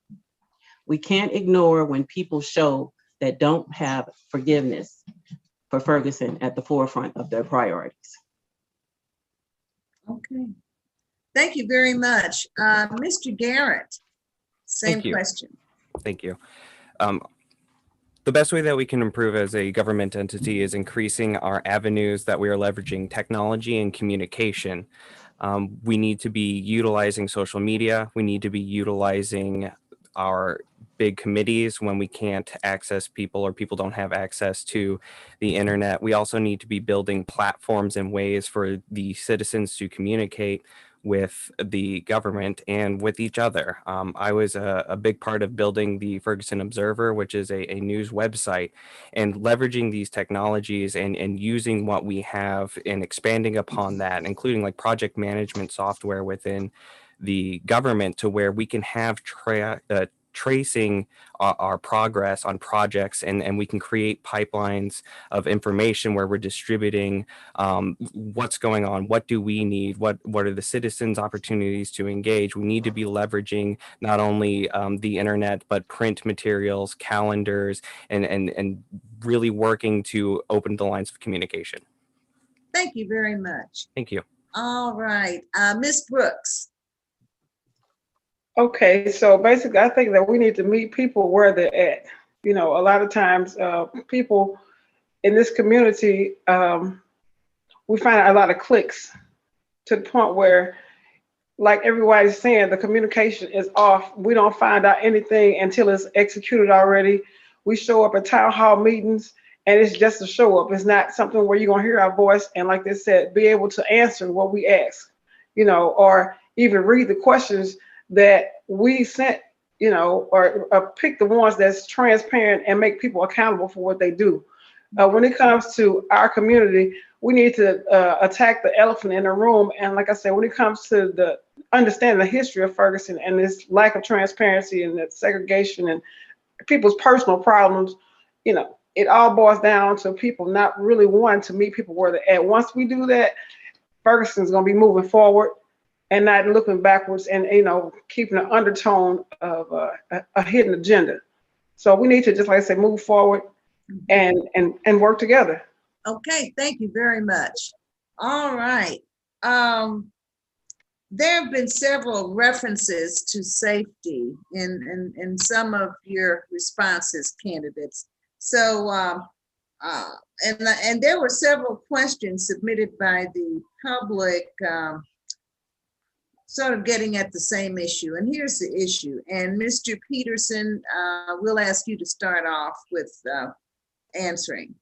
We can't ignore when people show that don't have forgiveness for Ferguson at the forefront of their priorities. Okay, thank you very much. Mr. Garrett, same question. Thank you. The best way that we can improve as a government entity is increasing our avenues that we are leveraging technology and communication. We need to be utilizing social media. We need to be utilizing our big committees when we can't access people or people don't have access to the internet. We also need to be building platforms and ways for the citizens to communicate with the government and with each other. I was a big part of building the Ferguson Observer, which is a news website, and leveraging these technologies and using what we have and expanding upon that, including like project management software within the government to where we can have tracing our progress on projects and we can create pipelines of information where we're distributing what's going on, what do we need, what are the citizens' opportunities to engage. We need to be leveraging not only the internet, but print materials, calendars, and really working to open the lines of communication. Thank you very much. Thank you. All right, Ms. Brooks. Okay, so basically, I think that we need to meet people where they're at. You know, a lot of times, people in this community, we find a lot of cliques to the point where, like everybody's saying, the communication is off. We don't find out anything until it's executed already. We show up at town hall meetings, and it's just a show up. It's not something where you're gonna hear our voice and, like they said, be able to answer what we ask, you know, or even read the questions that we sent, you know, or pick the ones that's transparent and make people accountable for what they do. When it comes to our community, we need to attack the elephant in the room. And like I said, when it comes to the understanding the history of Ferguson and this lack of transparency and the segregation and people's personal problems, you know, it all boils down to people not really wanting to meet people where they're at. Once we do that, Ferguson's gonna be moving forward and not looking backwards and, you know, keeping an undertone of a hidden agenda. So we need to, just like I said, move forward and work together. Okay, thank you very much. All right. There have been several references to safety in some of your responses, candidates. So, and there were several questions submitted by the public. sort of getting at the same issue. And here's the issue. And Mr. Peterson, we'll ask you to start off with answering.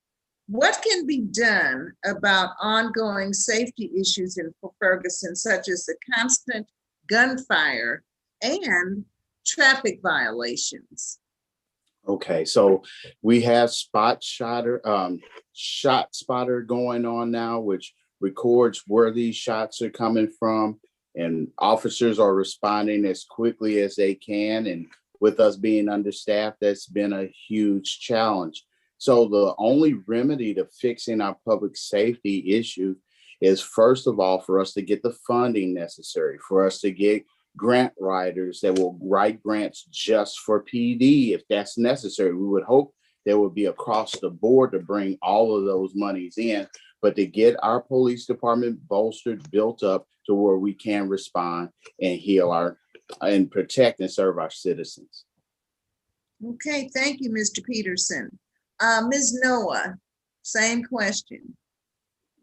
What can be done about ongoing safety issues in Ferguson, such as the constant gunfire and traffic violations? Okay, so we have shot spotter going on now, which records where these shots are coming from, and officers are responding as quickly as they can. And with us being understaffed, that's been a huge challenge. So the only remedy to fixing our public safety issue is, first of all, for us to get the funding necessary, for us to get grant writers that will write grants just for PD if that's necessary. We would hope there would be across the board to bring all of those monies in, but to get our police department bolstered, built up to where we can respond and heal and protect and serve our citizens. Okay, thank you, Mr. Peterson. Ms. Noah, same question.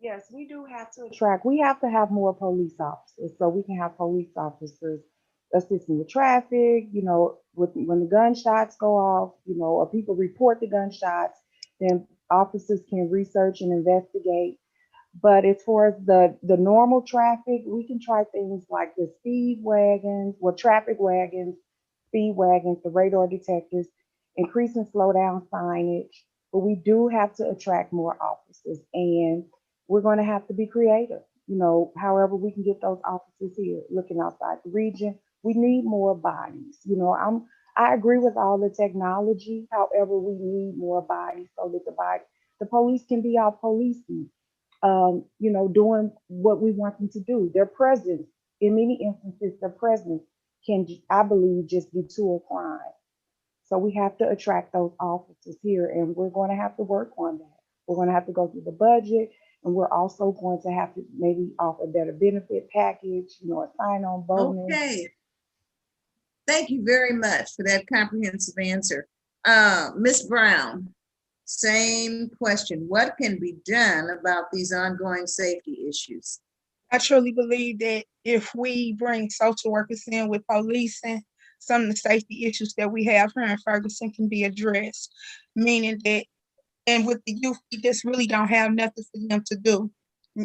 Yes, we do have to attract, we have to have more police officers so we can have police officers assisting with traffic, you know, when the gunshots go off, you know, or people report the gunshots, then officers can research and investigate. But as far as the normal traffic, we can try things like the speed wagons, traffic wagons, speed wagons, the radar detectors, increasing slow down signage. But we do have to attract more officers, and we're going to have to be creative. You know, however we can get those officers here, looking outside the region. We need more bodies. You know, I agree with all the technology. However, we need more bodies so that the police can be out policing, you know, doing what we want them to do. Their presence, in many instances, their presence can, I believe, just be to a crime. So we have to attract those officers here, and we're going to have to work on that. We're going to have to go through the budget, and we're also going to have to maybe offer a better benefit package, you know, a sign-on bonus. Okay. Thank you very much for that comprehensive answer. Ms. Brown, same question. What can be done about these ongoing safety issues? I truly believe that if we bring social workers in with policing, some of the safety issues that we have here in Ferguson can be addressed, meaning that, and with the youth, we just really don't have nothing for them to do.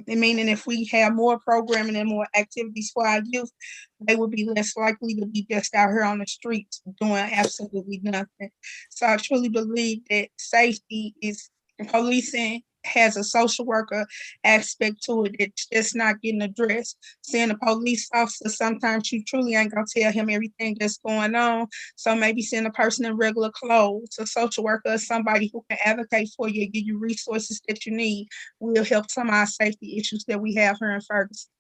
Meaning if we have more programming and more activities for our youth, they will be less likely to be just out here on the streets doing absolutely nothing. So I truly believe that safety is, policing has a social worker aspect to it. It's just not getting addressed. Seeing a police officer, sometimes you truly ain't gonna tell him everything that's going on. So maybe seeing a person in regular clothes, a social worker, somebody who can advocate for you, give you resources that you need, will help some of our safety issues that we have here in Ferguson.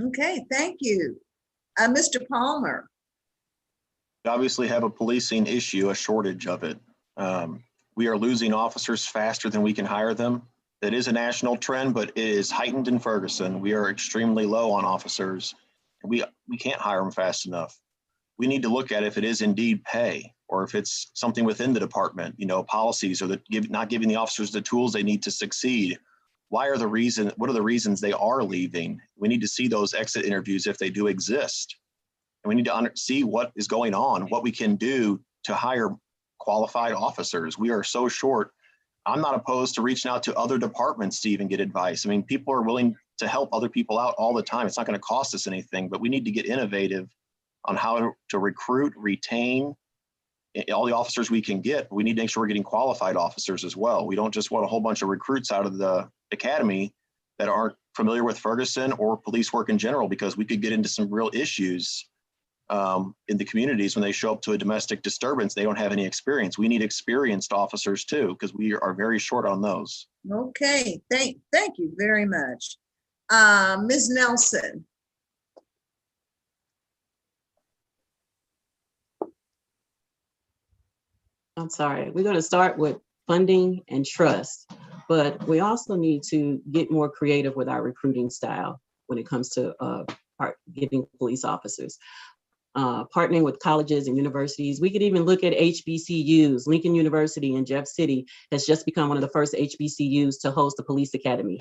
Okay, thank you. Mr. Palmer. We obviously have a policing issue, a shortage of it. We are losing officers faster than we can hire them. That is a national trend, but it is heightened in Ferguson. We are extremely low on officers. We can't hire them fast enough. We need to look at if it is indeed pay, or if it's something within the department, you know, policies, or not giving the officers the tools they need to succeed. What are the reasons they are leaving? We need to see those exit interviews if they do exist. And we need to see what is going on, what we can do to hire qualified officers. We are so short. I'm not opposed to reaching out to other departments to even get advice. I mean, people are willing to help other people out all the time. It's not going to cost us anything, but we need to get innovative on how to recruit, retain all the officers we can get. We need to make sure we're getting qualified officers as well. We don't just want a whole bunch of recruits out of the academy that aren't familiar with Ferguson or police work in general, because we could get into some real issues in the communities when they show up to a domestic disturbance. They don't have any experience. We need experienced officers too, because we are very short on those. Okay, thank you very much. Ms. Nelson. I'm sorry, we're going to start with funding and trust, but we also need to get more creative with our recruiting style when it comes to getting police officers. Partnering with colleges and universities. We could even look at HBCUs. Lincoln University in Jeff City has just become one of the first HBCUs to host a police academy.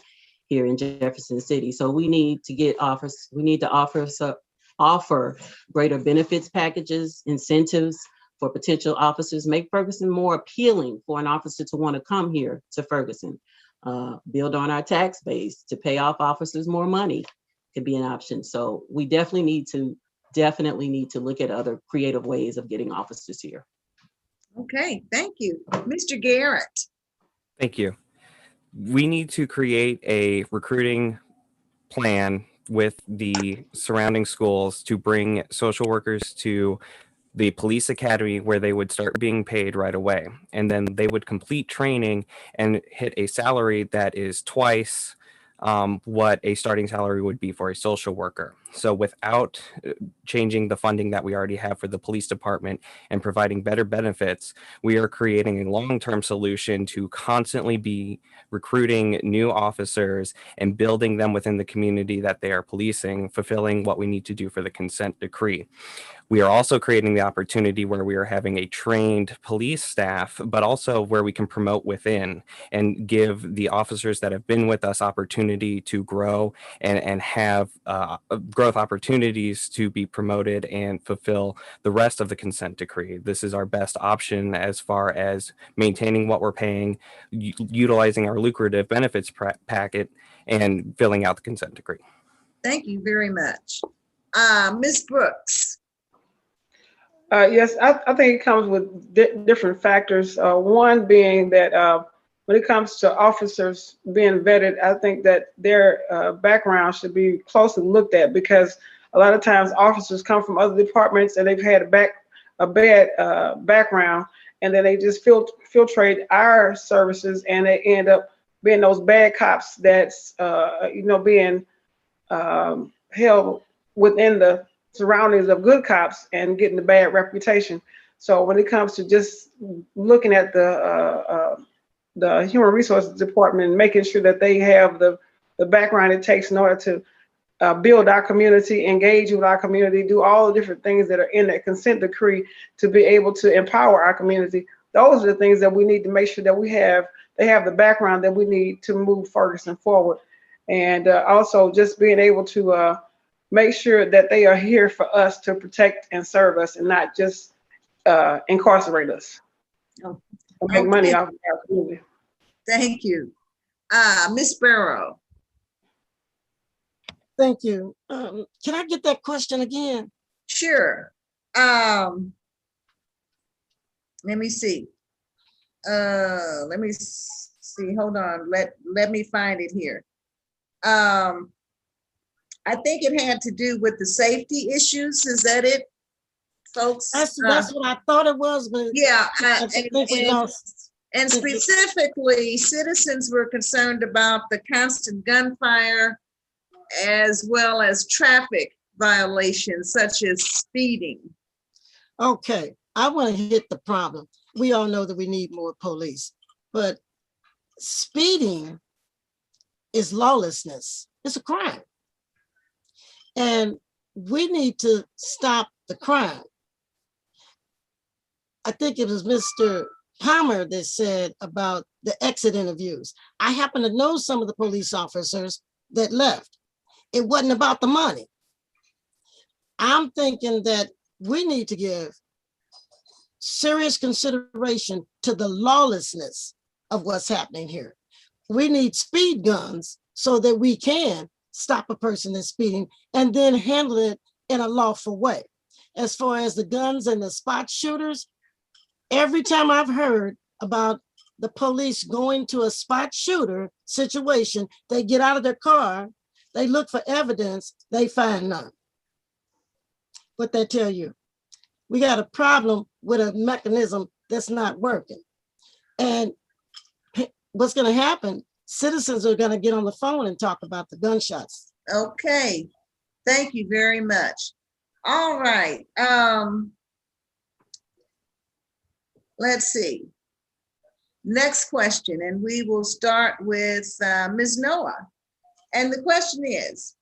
here in Jefferson City. So we need to offer greater benefits packages, incentives for potential officers, make Ferguson more appealing for an officer to want to come here to Ferguson. Build on our tax base to pay off officers more money could be an option. So we definitely need to look at other creative ways of getting officers here. Okay, thank you. Mr. Garrett. Thank you. We need to create a recruiting plan with the surrounding schools to bring social workers to the police academy, where they would start being paid right away. And then they would complete training and hit a salary that is twice what a starting salary would be for a social worker. So without changing the funding that we already have for the police department and providing better benefits, we are creating a long-term solution to constantly be recruiting new officers and building them within the community that they are policing, fulfilling what we need to do for the consent decree. We are also creating the opportunity where we are having a trained police staff, but also where we can promote within and give the officers that have been with us opportunity to grow and have growth opportunities to be promoted and fulfill the rest of the consent decree. This is our best option as far as maintaining what we're paying, utilizing our lucrative benefits packet, and filling out the consent decree. Thank you very much. Ms. Brooks. Yes, I think it comes with different factors. One being that when it comes to officers being vetted, I think that their background should be closely looked at, because a lot of times officers come from other departments and they've had a bad background, and then they just filtrate our services, and they end up being those bad cops that's being held within the surroundings of good cops and getting the bad reputation. So when it comes to just looking at the human resources department and making sure that they have the background it takes in order to build our community, engage with our community, do all the different things that are in that consent decree to be able to empower our community. Those are the things that we need to make sure that they have the background that we need to move Ferguson forward. And also just being able to make sure that they are here for us to protect and serve us, and not just incarcerate us. Oh, make money off of our community. Thank you. Ms. Barrow. Thank you. Can I get that question again? Sure. Let me see. Hold on. Let me find it here. I think it had to do with the safety issues. Is that it, folks? That's what I thought it was, but yeah. And specifically, citizens were concerned about the constant gunfire, as well as traffic violations such as speeding. Okay, I want to hit the problem. We all know that we need more police, but speeding is lawlessness. It's a crime. And we need to stop the crime. I think it was Mr. Palmer that said about the exit interviews. I happen to know some of the police officers that left. It wasn't about the money. I'm thinking that we need to give serious consideration to the lawlessness of what's happening here. We need speed guns so that we can stop a person that's speeding and then handle it in a lawful way. As far as the guns and the spot shooters, every time I've heard about the police going to a spot shooter situation, they get out of their car, they look for evidence, they find none. What they tell you, we got a problem with a mechanism that's not working. And what's going to happen? Citizens are going to get on the phone and talk about the gunshots. Okay, thank you very much. All right, let's see. Next question, and we will start with Ms. Noah. And the question is,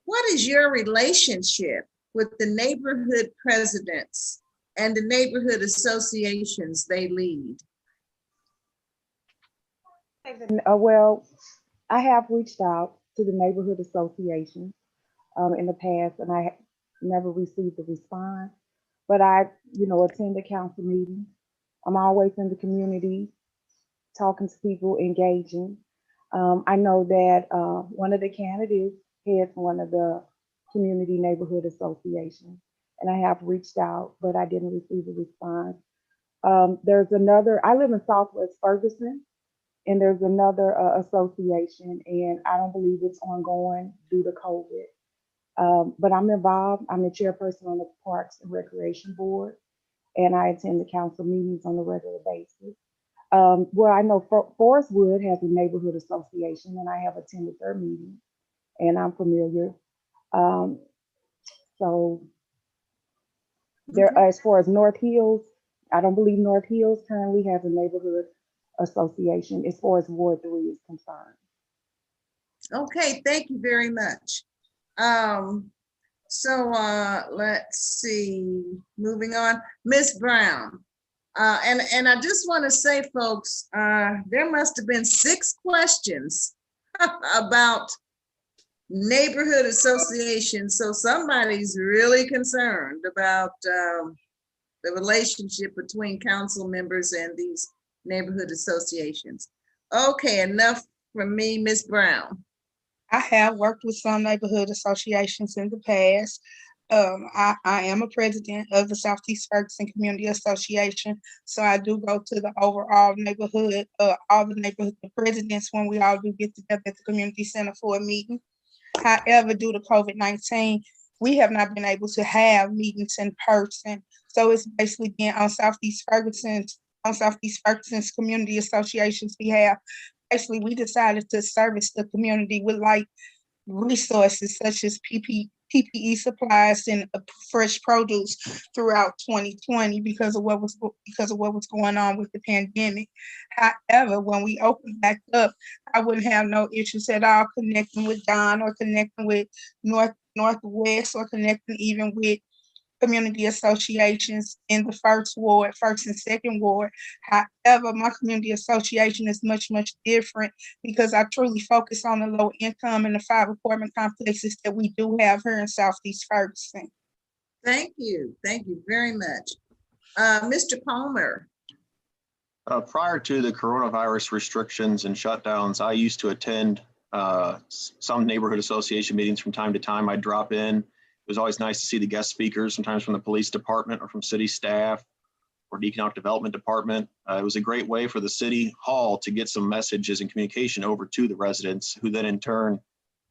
what is your relationship with the neighborhood presidents and the neighborhood associations they lead? Well, I have reached out to the neighborhood association in the past, and I never received a response. But I, attend the council meetings. I'm always in the community, talking to people, engaging. I know that one of the candidates heads one of the community neighborhood associations, and I have reached out, but I didn't receive a response. There's another, I live in Southwest Ferguson, and there's another association, and I don't believe it's ongoing due to COVID. But I'm involved. I'm the chairperson on the Parks and Recreation Board, and I attend the council meetings on a regular basis. Well, I know Forest Wood has a neighborhood association, and I have attended their meetings, and I'm familiar. So there, Okay. as far as North Hills, I don't believe North Hills currently has a neighborhood association as far as Ward 3 is concerned. Okay, thank you very much. So let's see, moving on, Ms. Brown. And I just want to say, folks, there must have been 6 questions about neighborhood associations. So somebody's really concerned about the relationship between council members and these neighborhood associations. Okay, enough from me, Ms. Brown. I have worked with some neighborhood associations in the past. I am a president of the Southeast Ferguson Community Association, so I do go to the overall neighborhood, all the neighborhood presidents when we all do get together at the community center for a meeting. However, due to COVID-19, we have not been able to have meetings in person. So it's basically been on Southeast Ferguson's community association's behalf. Basically, we decided to service the community with like resources such as PPE supplies and fresh produce throughout 2020 because of what was going on with the pandemic. However, when we opened back up, I wouldn't have no issues at all connecting with Don or connecting with Northwest or connecting even with community associations in the first and second ward. However, my community association is much, much different because I truly focus on the low income and the 5 apartment complexes that we do have here in Southeast Ferguson. Thank you very much. Mr. Palmer. Prior to the coronavirus restrictions and shutdowns, I used to attend some neighborhood association meetings from time to time. I'd drop in. It was always nice to see the guest speakers, sometimes from the police department or from city staff or the economic development department. It was a great way for the city hall to get some messages and communication over to the residents, who then in turn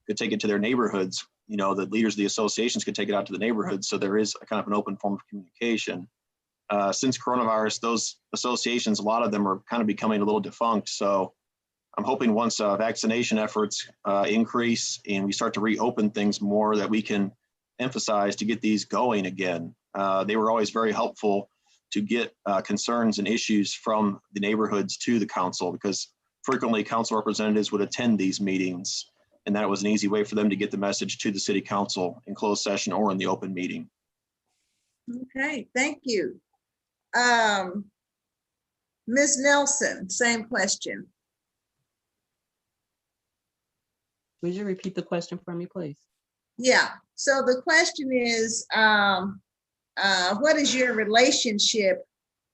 could take it to their neighborhoods. The leaders of the associations could take it out to the neighborhoods. So there is a kind of an open form of communication. Since coronavirus, those associations, a lot of them are kind of becoming a little defunct. So I'm hoping once vaccination efforts increase and we start to reopen things more, that we can emphasize to get these going again. They were always very helpful to get concerns and issues from the neighborhoods to the council, because frequently council representatives would attend these meetings, and that was an easy way for them to get the message to the city council in closed session or in the open meeting. Okay, thank you. Ms. Nelson, same question. Would you repeat the question for me, please? Yeah, so the question is, what is your relationship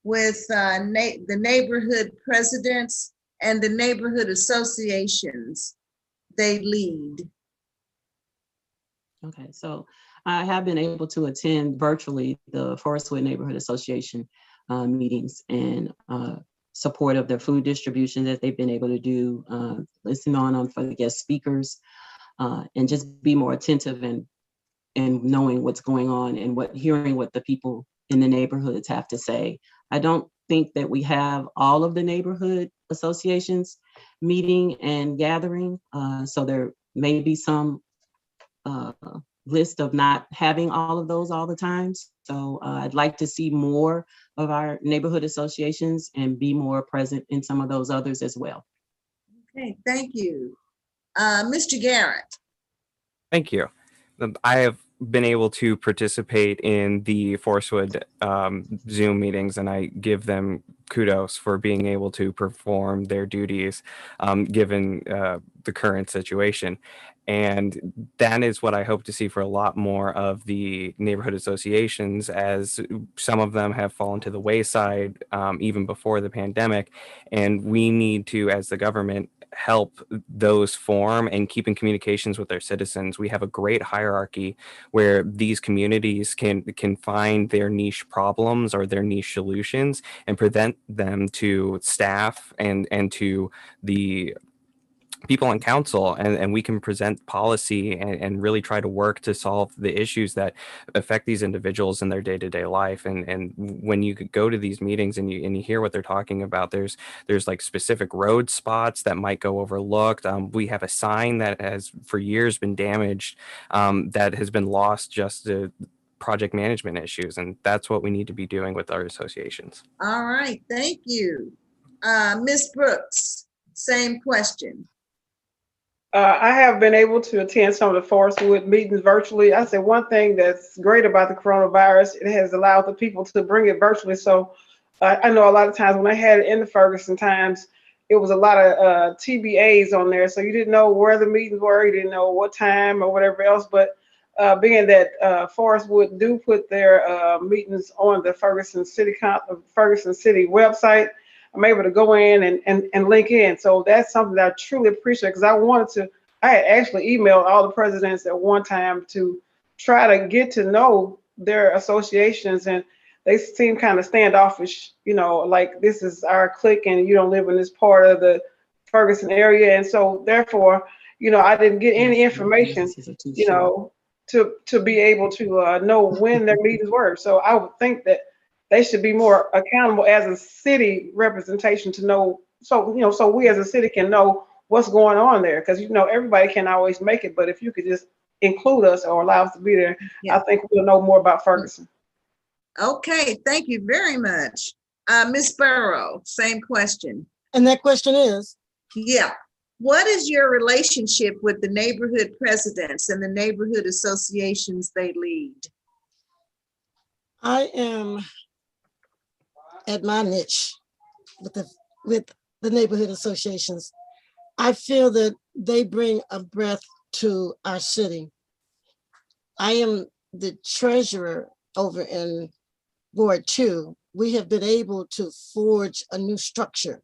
with the neighborhood presidents and the neighborhood associations they lead? Okay, so I have been able to attend virtually the Forestwood Neighborhood Association meetings and support of their food distribution that they've been able to do, listen on for the guest speakers, and just be more attentive and knowing what's going on and hearing what the people in the neighborhoods have to say. I don't think that we have all of the neighborhood associations meeting and gathering, so there may be some list of not having all of those all the time. So I'd like to see more of our neighborhood associations and be more present in some of those others as well. Okay, thank you. Mr. Garrett. Thank you. I have been able to participate in the Forestwood Zoom meetings, and I give them kudos for being able to perform their duties, given the current situation. And that is what I hope to see for a lot more of the neighborhood associations, as some of them have fallen to the wayside even before the pandemic. And we need to, as the government, help those form and keep in communications with their citizens. We have a great hierarchy where these communities can find their niche problems or their niche solutions and present them to staff and to the people on council, and we can present policy and really try to work to solve the issues that affect these individuals in their day-to-day life. And when you go to these meetings and you hear what they're talking about, there's like specific road spots that might go overlooked. We have a sign that has for years been damaged, that has been lost just to project management issues, and that's what we need to be doing with our associations. All right, thank you. Ms. Brooks, same question. I have been able to attend some of the Forest Wood meetings virtually. I said one thing that's great about the coronavirus, it has allowed the people to bring it virtually. So I know a lot of times when I had it in the Ferguson Times, it was a lot of TBAs on there. So you didn't know where the meetings were, you didn't know what time or whatever else. But being that Forest Wood do put their meetings on the Ferguson City website, I'm able to go in and link in. So that's something that I truly appreciate, because I had actually emailed all the presidents at one time to try to get to know their associations, and they seem kind of standoffish, like this is our clique and you don't live in this part of the Ferguson area. And so therefore, I didn't get any information, to be able to know when their meetings were. So I would think that they should be more accountable as a city representation to know, so we as a city can know what's going on there. Because, everybody can't always make it, but if you could just include us or allow us to be there, yeah. I think we'll know more about Ferguson. Okay, thank you very much. Ms. Burrow, same question. And that question is? Yeah. What is your relationship with the neighborhood presidents and the neighborhood associations they lead? I am at my niche with the neighborhood associations. I feel that they bring a breath to our city. I am the treasurer over in Ward 2. We have been able to forge a new structure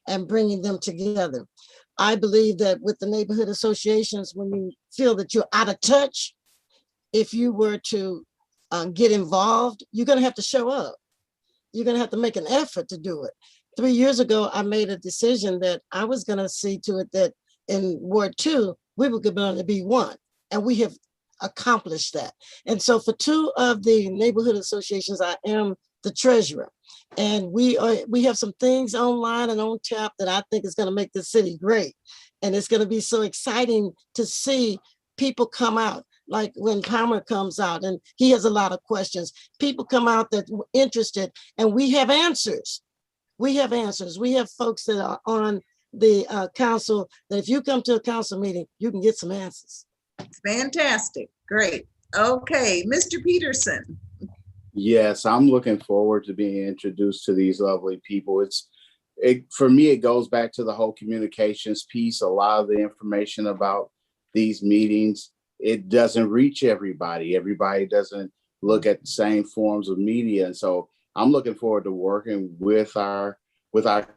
and bringing them together. I believe that with the neighborhood associations, when you feel that you're out of touch, if you were to get involved, you're going to have to show up. You're going to have to make an effort to do it. 3 years ago, I made a decision that I was going to see to it that in Ward 2, we were going to be one, and we have accomplished that. And so for 2 of the neighborhood associations, I am the treasurer. And we have some things online and on tap that I think is going to make the city great. And it's going to be so exciting to see people come out. Like when Palmer comes out and he has a lot of questions, people come out that are interested, and we have answers. We have answers. We have folks that are on the council that if you come to a council meeting, you can get some answers. Fantastic. Great. Okay, Mr. Peterson. Yes, I'm looking forward to being introduced to these lovely people. For me, it goes back to the whole communications piece. A lot of the information about these meetings, it doesn't reach everybody. Everybody doesn't look at the same forms of media. And so I'm looking forward to working with our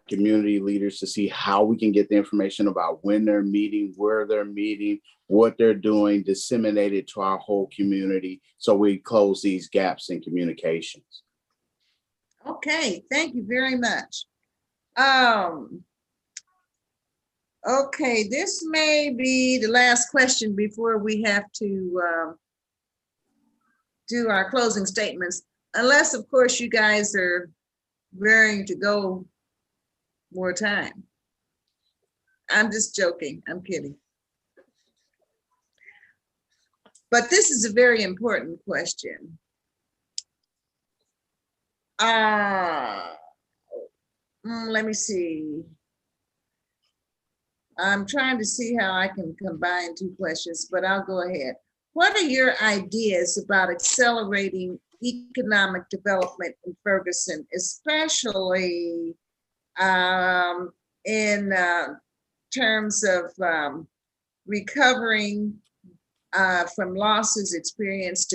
community leaders to see how we can get the information about when they're meeting, where they're meeting, what they're doing, disseminate it to our whole community so we close these gaps in communications. Okay, thank you very much. Okay, this may be the last question before we have to do our closing statements, unless, of course, you guys are raring to go more time. I'm just joking. I'm kidding. But this is a very important question. Let me see. I'm trying to see how I can combine 2 questions, but I'll go ahead. What are your ideas about accelerating economic development in Ferguson, especially in terms of recovering from losses experienced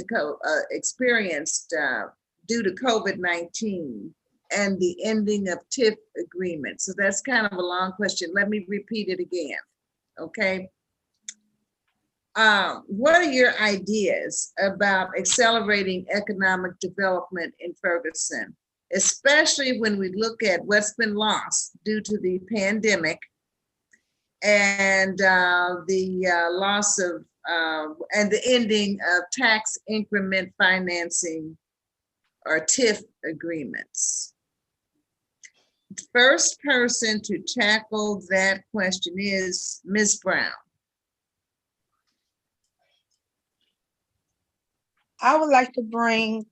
due to COVID-19 and the ending of TIF agreements. So that's kind of a long question. Let me repeat it again, okay? What are your ideas about accelerating economic development in Ferguson, especially when we look at what's been lost due to the pandemic and the loss of and the ending of tax increment financing or TIF agreements? First person to tackle that question is Ms. Brown. I would like to bring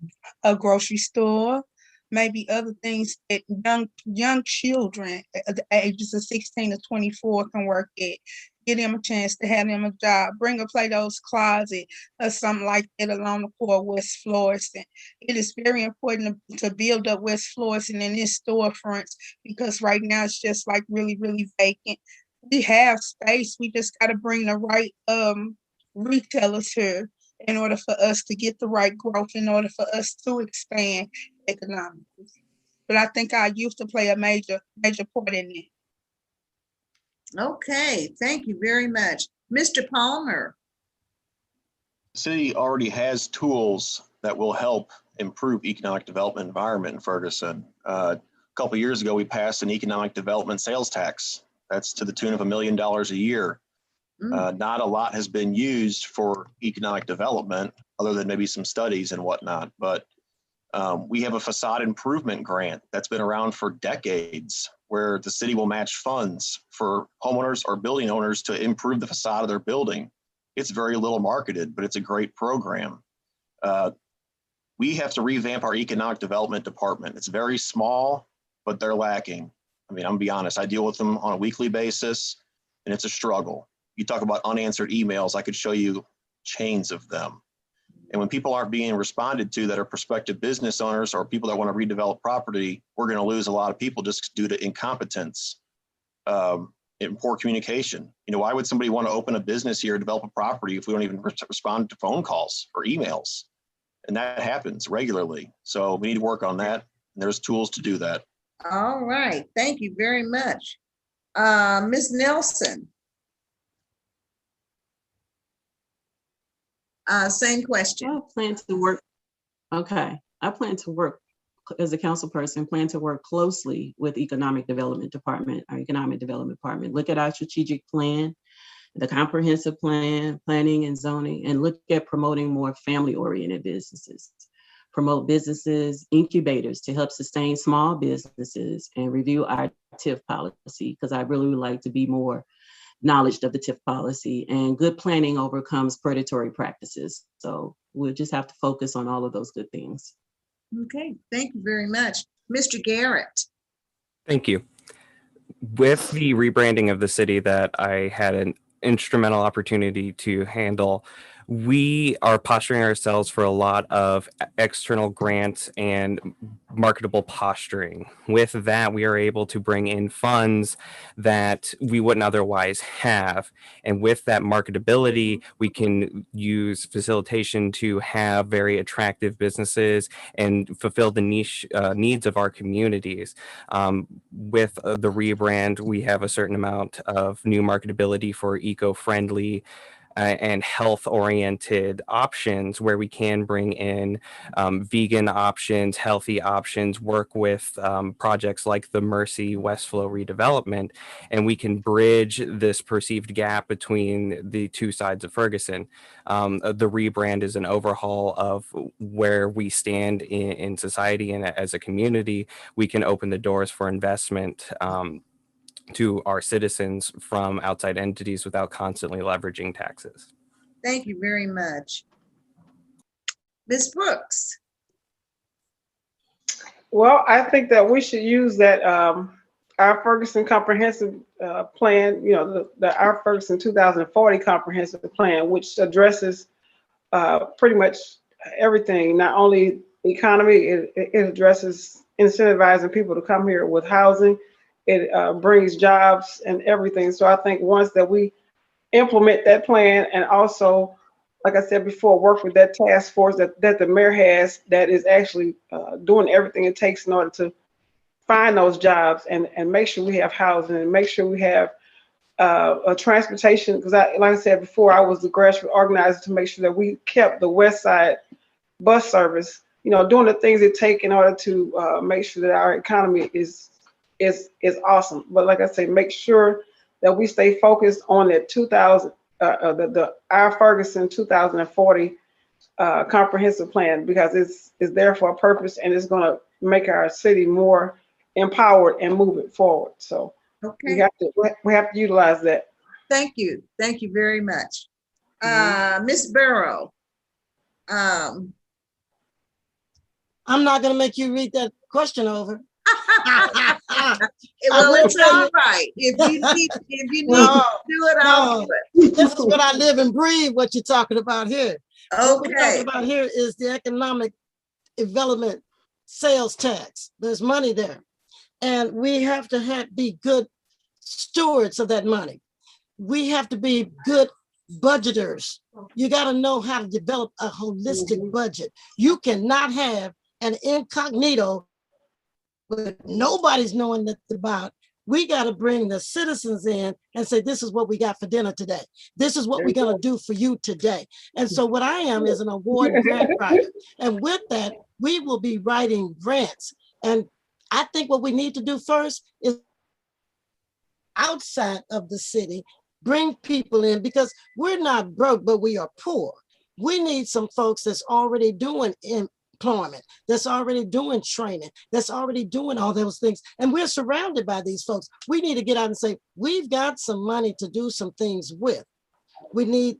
a grocery store, maybe other things that young children at the ages of 16 to 24 can work at. Give them a chance to have them a job. Bring a Plato's Closet or something like that along the core of West Florissant. It is very important to build up West Florissant in its storefronts, because right now it's just like really, really vacant. We have space. We just got to bring the right retailers here in order for us to get the right growth, in order for us to expand economically. But I think our youth to play a major part in it. Okay, thank you very much. Mr. Palmer. The city already has tools that will help improve economic development environment in Ferguson. A couple of years ago, we passed an economic development sales tax. That's to the tune of $1 million a year. Not a lot has been used for economic development other than maybe some studies and whatnot, but we have a facade improvement grant that's been around for decades, where the city will match funds for homeowners or building owners to improve the facade of their building. It's very little marketed, but it's a great program. We have to revamp our economic development department. It's very small, but they're lacking. I mean, I'm gonna be honest, I deal with them on a weekly basis and it's a struggle. You talk about unanswered emails, I could show you chains of them. And when people aren't being responded to that are prospective business owners or people that want to redevelop property, we're going to lose a lot of people just due to incompetence and poor communication. You know, why would somebody want to open a business here, develop a property if we don't even respond to phone calls or emails? And that happens regularly. So we need to work on that. And there's tools to do that. All right, thank you very much. Ms. Nelson. Same question. I plan to work. Okay, I plan to work as a council person, plan to work closely with Economic Development Department, our Economic Development Department, look at our strategic plan, the comprehensive plan, planning and zoning, and look at promoting more family-oriented businesses, promote businesses, incubators to help sustain small businesses, and review our TIF policy, because I really would like to be more knowledge of the TIF policy, and good planning overcomes predatory practices. So we'll just have to focus on all of those good things. Okay, thank you very much. Mr. Garrett. Thank you. With the rebranding of the city that I had an instrumental opportunity to handle, we are posturing ourselves for a lot of external grants and marketable posturing. With that, we are able to bring in funds that we wouldn't otherwise have. And with that marketability, we can use facilitation to have very attractive businesses and fulfill the niche needs of our communities. With the rebrand, we have a certain amount of new marketability for eco-friendly and health-oriented options, where we can bring in vegan options, healthy options, work with projects like the Mercy Westflow redevelopment, and we can bridge this perceived gap between the two sides of Ferguson. The rebrand is an overhaul of where we stand in society, and as a community, we can open the doors for investment to our citizens from outside entities without constantly leveraging taxes. Thank you very much. Ms. Brooks. Well, I think that we should use that our Ferguson comprehensive plan, you know, our Ferguson 2040 comprehensive plan, which addresses pretty much everything, not only economy, it addresses incentivizing people to come here with housing. It brings jobs and everything. So I think once that we implement that plan, and also, like I said before, work with that task force that the mayor has that is actually doing everything it takes in order to find those jobs and make sure we have housing and make sure we have a transportation. Because like I said before, I was the grassroots organizer to make sure that we kept the West Side bus service, doing the things it takes in order to make sure that our economy is awesome. But like I say, make sure that we stay focused on that 2000, our Ferguson 2040 comprehensive plan, because it's there for a purpose and it's going to make our city more empowered and move it forward. So we have to utilize that. Thank you very much. Ms. Barrow. I'm not going to make you read that question over. Well, it's all right. If you need to do it, I'll do it. This is what I live and breathe, what you're talking about here. What we're talking Okay. about here is the economic development sales tax. There's money there. And we have to be good stewards of that money. We have to be good budgeters. You got to know how to develop a holistic budget. You cannot have an incognito but nobody's knowing that about. We got to bring the citizens in and say, this is what we got for dinner today. This is what we're going to do for you today. And so what I am is an award grant writer. And with that, we will be writing grants. And I think what we need to do first is outside of the city, bring people in, because we're not broke, but we are poor. We need some folks that's already doing employment, that's already doing training, that's already doing all those things. And we're surrounded by these folks. We need to get out and say, we've got some money to do some things with. We need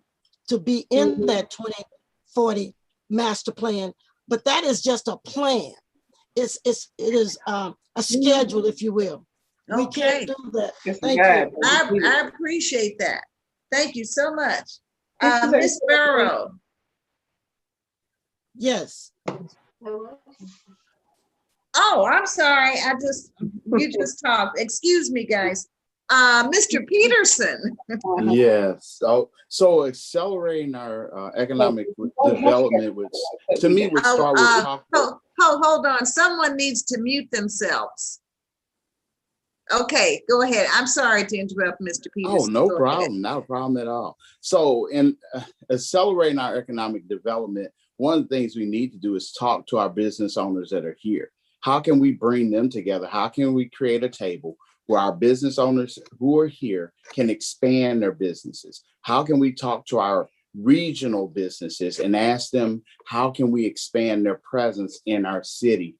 to be in that 2040 master plan, but that is just a plan. It is a schedule, if you will. We can't do that. Thank you. I appreciate that. Thank you so much. Ms. Barrow. Yes. Oh, I'm sorry. You just talked. Excuse me, guys. Mr. Peterson. Yes. So accelerating our economic development, which to me would start with hold on. Someone needs to mute themselves. Okay, go ahead. I'm sorry to interrupt, Mr. Peterson. Oh, no problem. Not a problem at all. So in accelerating our economic development, one of the things we need to do is talk to our business owners that are here. How can we bring them together? How can we create a table where our business owners who are here can expand their businesses? How can we talk to our regional businesses and ask them, how can we expand their presence in our city?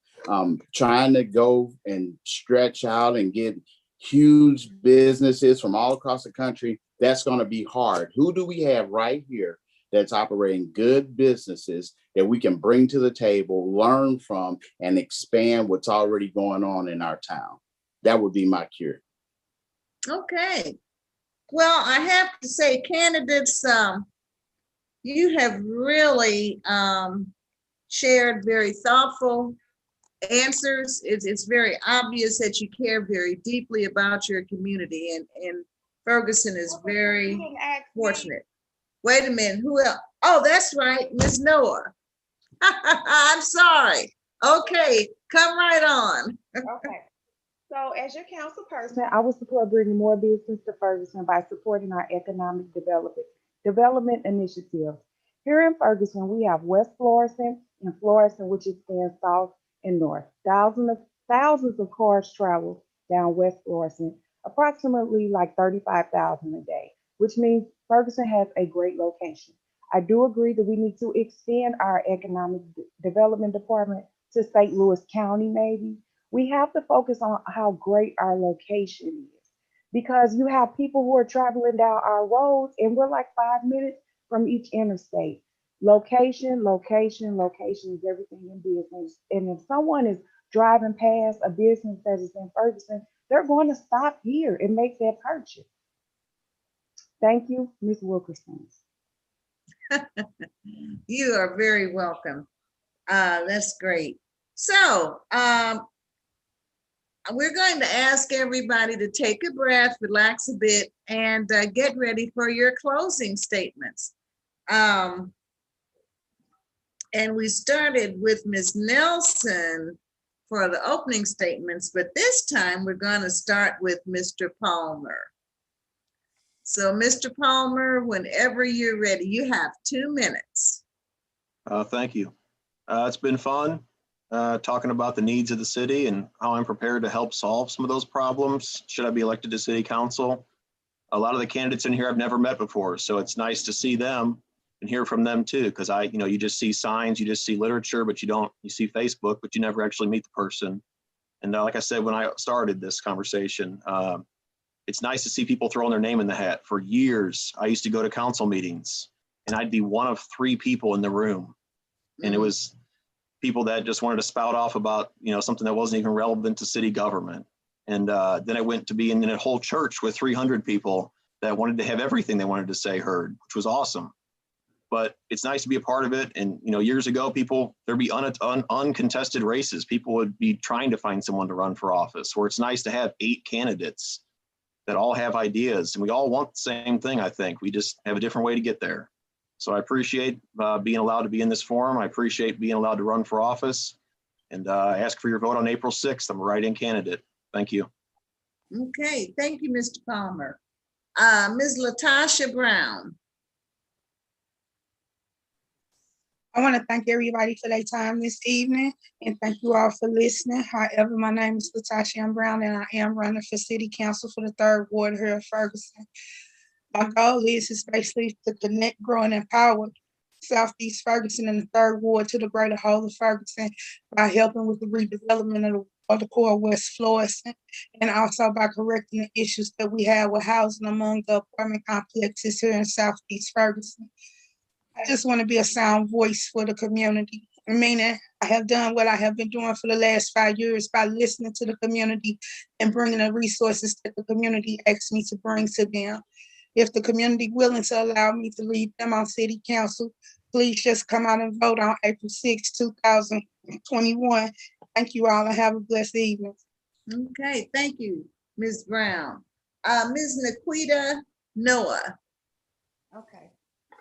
Trying to go and stretch out and get huge businesses from all across the country, that's going to be hard. Who do we have right here that's operating good businesses that we can bring to the table, learn from, and expand what's already going on in our town? That would be my cure. Okay. Well, I have to say, candidates, you have really shared very thoughtful answers. It's very obvious that you care very deeply about your community, and Ferguson is very fortunate. Wait a minute, who else? Oh, that's right, Ms. Noah. I'm sorry. Okay, come right on. Okay. So as your council person, I will support bringing more business to Ferguson by supporting our economic development initiatives. Here in Ferguson, we have West Florissant and Florissant, which extends south and north. Thousands of cars travel down West Florissant, approximately like 35,000 a day, which means Ferguson has a great location. I do agree that we need to extend our economic development department to St. Louis County, maybe. We have to focus on how great our location is, because you have people who are traveling down our roads and we're like 5 minutes from each interstate. Location, location, location is everything in business. And if someone is driving past a business that is in Ferguson, they're going to stop here and make that purchase. Thank you, Ms. Wilkerson. You are very welcome. That's great. So we're going to ask everybody to take a breath, relax a bit, and get ready for your closing statements. And we started with Ms. Nelson for the opening statements, but this time we're going to start with Mr. Palmer. So Mr. Palmer, whenever you're ready, you have 2 minutes. Thank you. It's been fun talking about the needs of the city and how I'm prepared to help solve some of those problems should I be elected to city council. A lot of the candidates in here I've never met before, so it's nice to see them and hear from them too, because you just see signs, you just see literature, but you see Facebook, but you never actually meet the person. And like I said when I started this conversation, it's nice to see people throwing their name in the hat. For years, I used to go to council meetings and I'd be one of 3 people in the room. And it was people that just wanted to spout off about, something that wasn't even relevant to city government. And then I went to be in a whole church with 300 people that wanted to have everything they wanted to say heard, which was awesome. But it's nice to be a part of it. And, years ago, there'd be uncontested races. People would be trying to find someone to run for office, where it's nice to have 8 candidates that all have ideas and we all want the same thing. I think we just have a different way to get there. So I appreciate being allowed to be in this forum. I appreciate being allowed to run for office, and I ask for your vote on April 6th. I'm a write-in candidate. Thank you. Okay, thank you, Mr. Palmer. Ms. Latasha Brown. I want to thank everybody for their time this evening, and thank you all for listening. However, my name is Latasha Brown, and I am running for City Council for the 3rd Ward here in Ferguson. My goal is basically to connect, grow, and empower Southeast Ferguson and the 3rd Ward to the greater whole of Ferguson by helping with the redevelopment of the core West Florissant, and also by correcting the issues that we have with housing among the apartment complexes here in Southeast Ferguson. I just want to be a sound voice for the community, meaning I have done what I have been doing for the last 5 years by listening to the community and bringing the resources that the community asks me to bring to them. If the community willing to allow me to lead them on city council, please just come out and vote on April 6, 2021. Thank you all and have a blessed evening. Okay, thank you, Ms. Brown. Ms. Naquita Noah. Okay.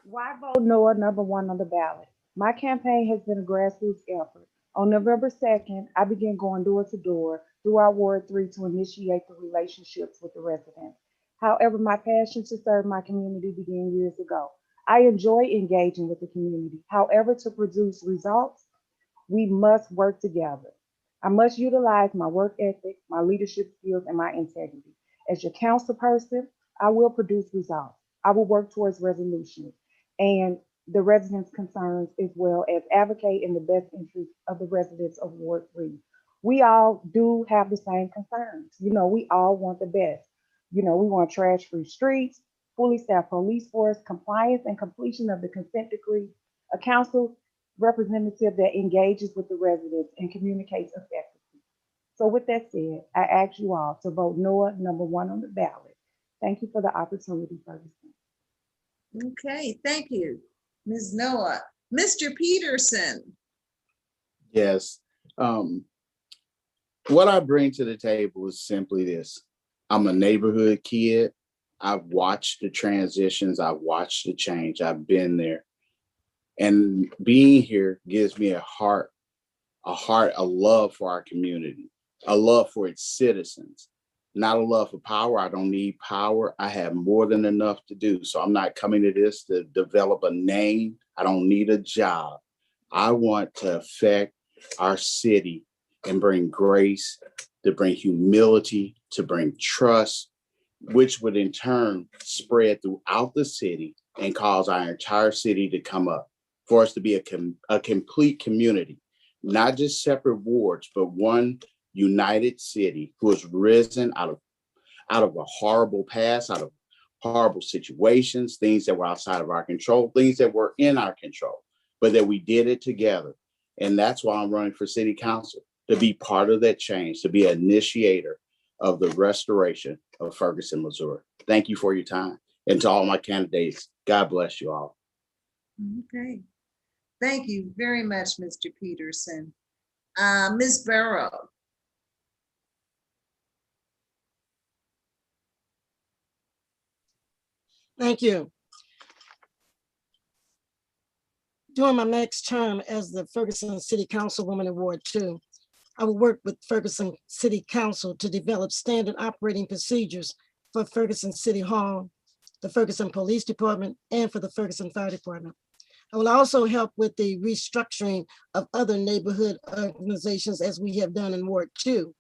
Why vote Noah #1 on the ballot? My campaign has been a grassroots effort. On November 2nd, I began going door to door throughout Ward 3 to initiate the relationships with the residents. However, my passion to serve my community began years ago. I enjoy engaging with the community. However, to produce results, we must work together. I must utilize my work ethic, my leadership skills, and my integrity. As your council person, I will produce results. I will work towards resolutions and the residents' concerns, as well as advocate in the best interest of the residents of Ward 3. We all do have the same concerns. We all want the best. We want trash-free streets, fully staffed police force, compliance and completion of the consent decree, a council representative that engages with the residents and communicates effectively. So with that said, I ask you all to vote Noah #1 on the ballot. Thank you for the opportunity, Ferguson. Okay, thank you, Ms. Noah. Mr. Peterson. Yes. What I bring to the table is simply this. I'm a neighborhood kid. I've watched the transitions. I've watched the change. I've been there. And being here gives me a love for our community, a love for its citizens, not a love for power. I don't need power. I have more than enough to do. So I'm not coming to this to develop a name. I don't need a job. I want to affect our city and bring grace, to bring humility, to bring trust, which would in turn spread throughout the city and cause our entire city to come up, for us to be a complete community, not just separate wards, but one united city who has risen out of a horrible past, out of horrible situations, things that were outside of our control, things that were in our control, but that we did it together. And that's why I'm running for city council, to be part of that change, to be an initiator of the restoration of Ferguson, Missouri. Thank you for your time. And to all my candidates, God bless you all. Okay. Thank you very much, Mr. Peterson. Ms. Barrow. Thank you. During my next term as the Ferguson City Councilwoman in Ward 2, I will work with Ferguson City Council to develop standard operating procedures for Ferguson City Hall, the Ferguson Police Department, and for the Ferguson Fire Department. I will also help with the restructuring of other neighborhood organizations as we have done in Ward 2.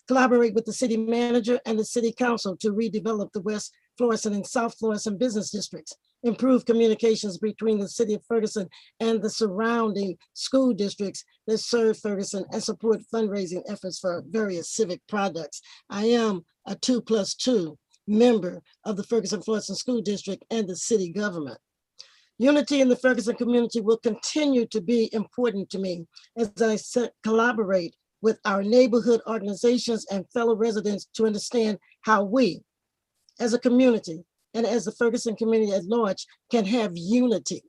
Collaborate with the city manager and the city council to redevelop the West Florissant and South Florissant business districts, improve communications between the city of Ferguson and the surrounding school districts that serve Ferguson, and support fundraising efforts for various civic projects. I am a 2+2 member of the Ferguson Florissant School District and the city government. Unity in the Ferguson community will continue to be important to me as I collaborate with our neighborhood organizations and fellow residents to understand how we, as a community and as the Ferguson community at large, can have unity.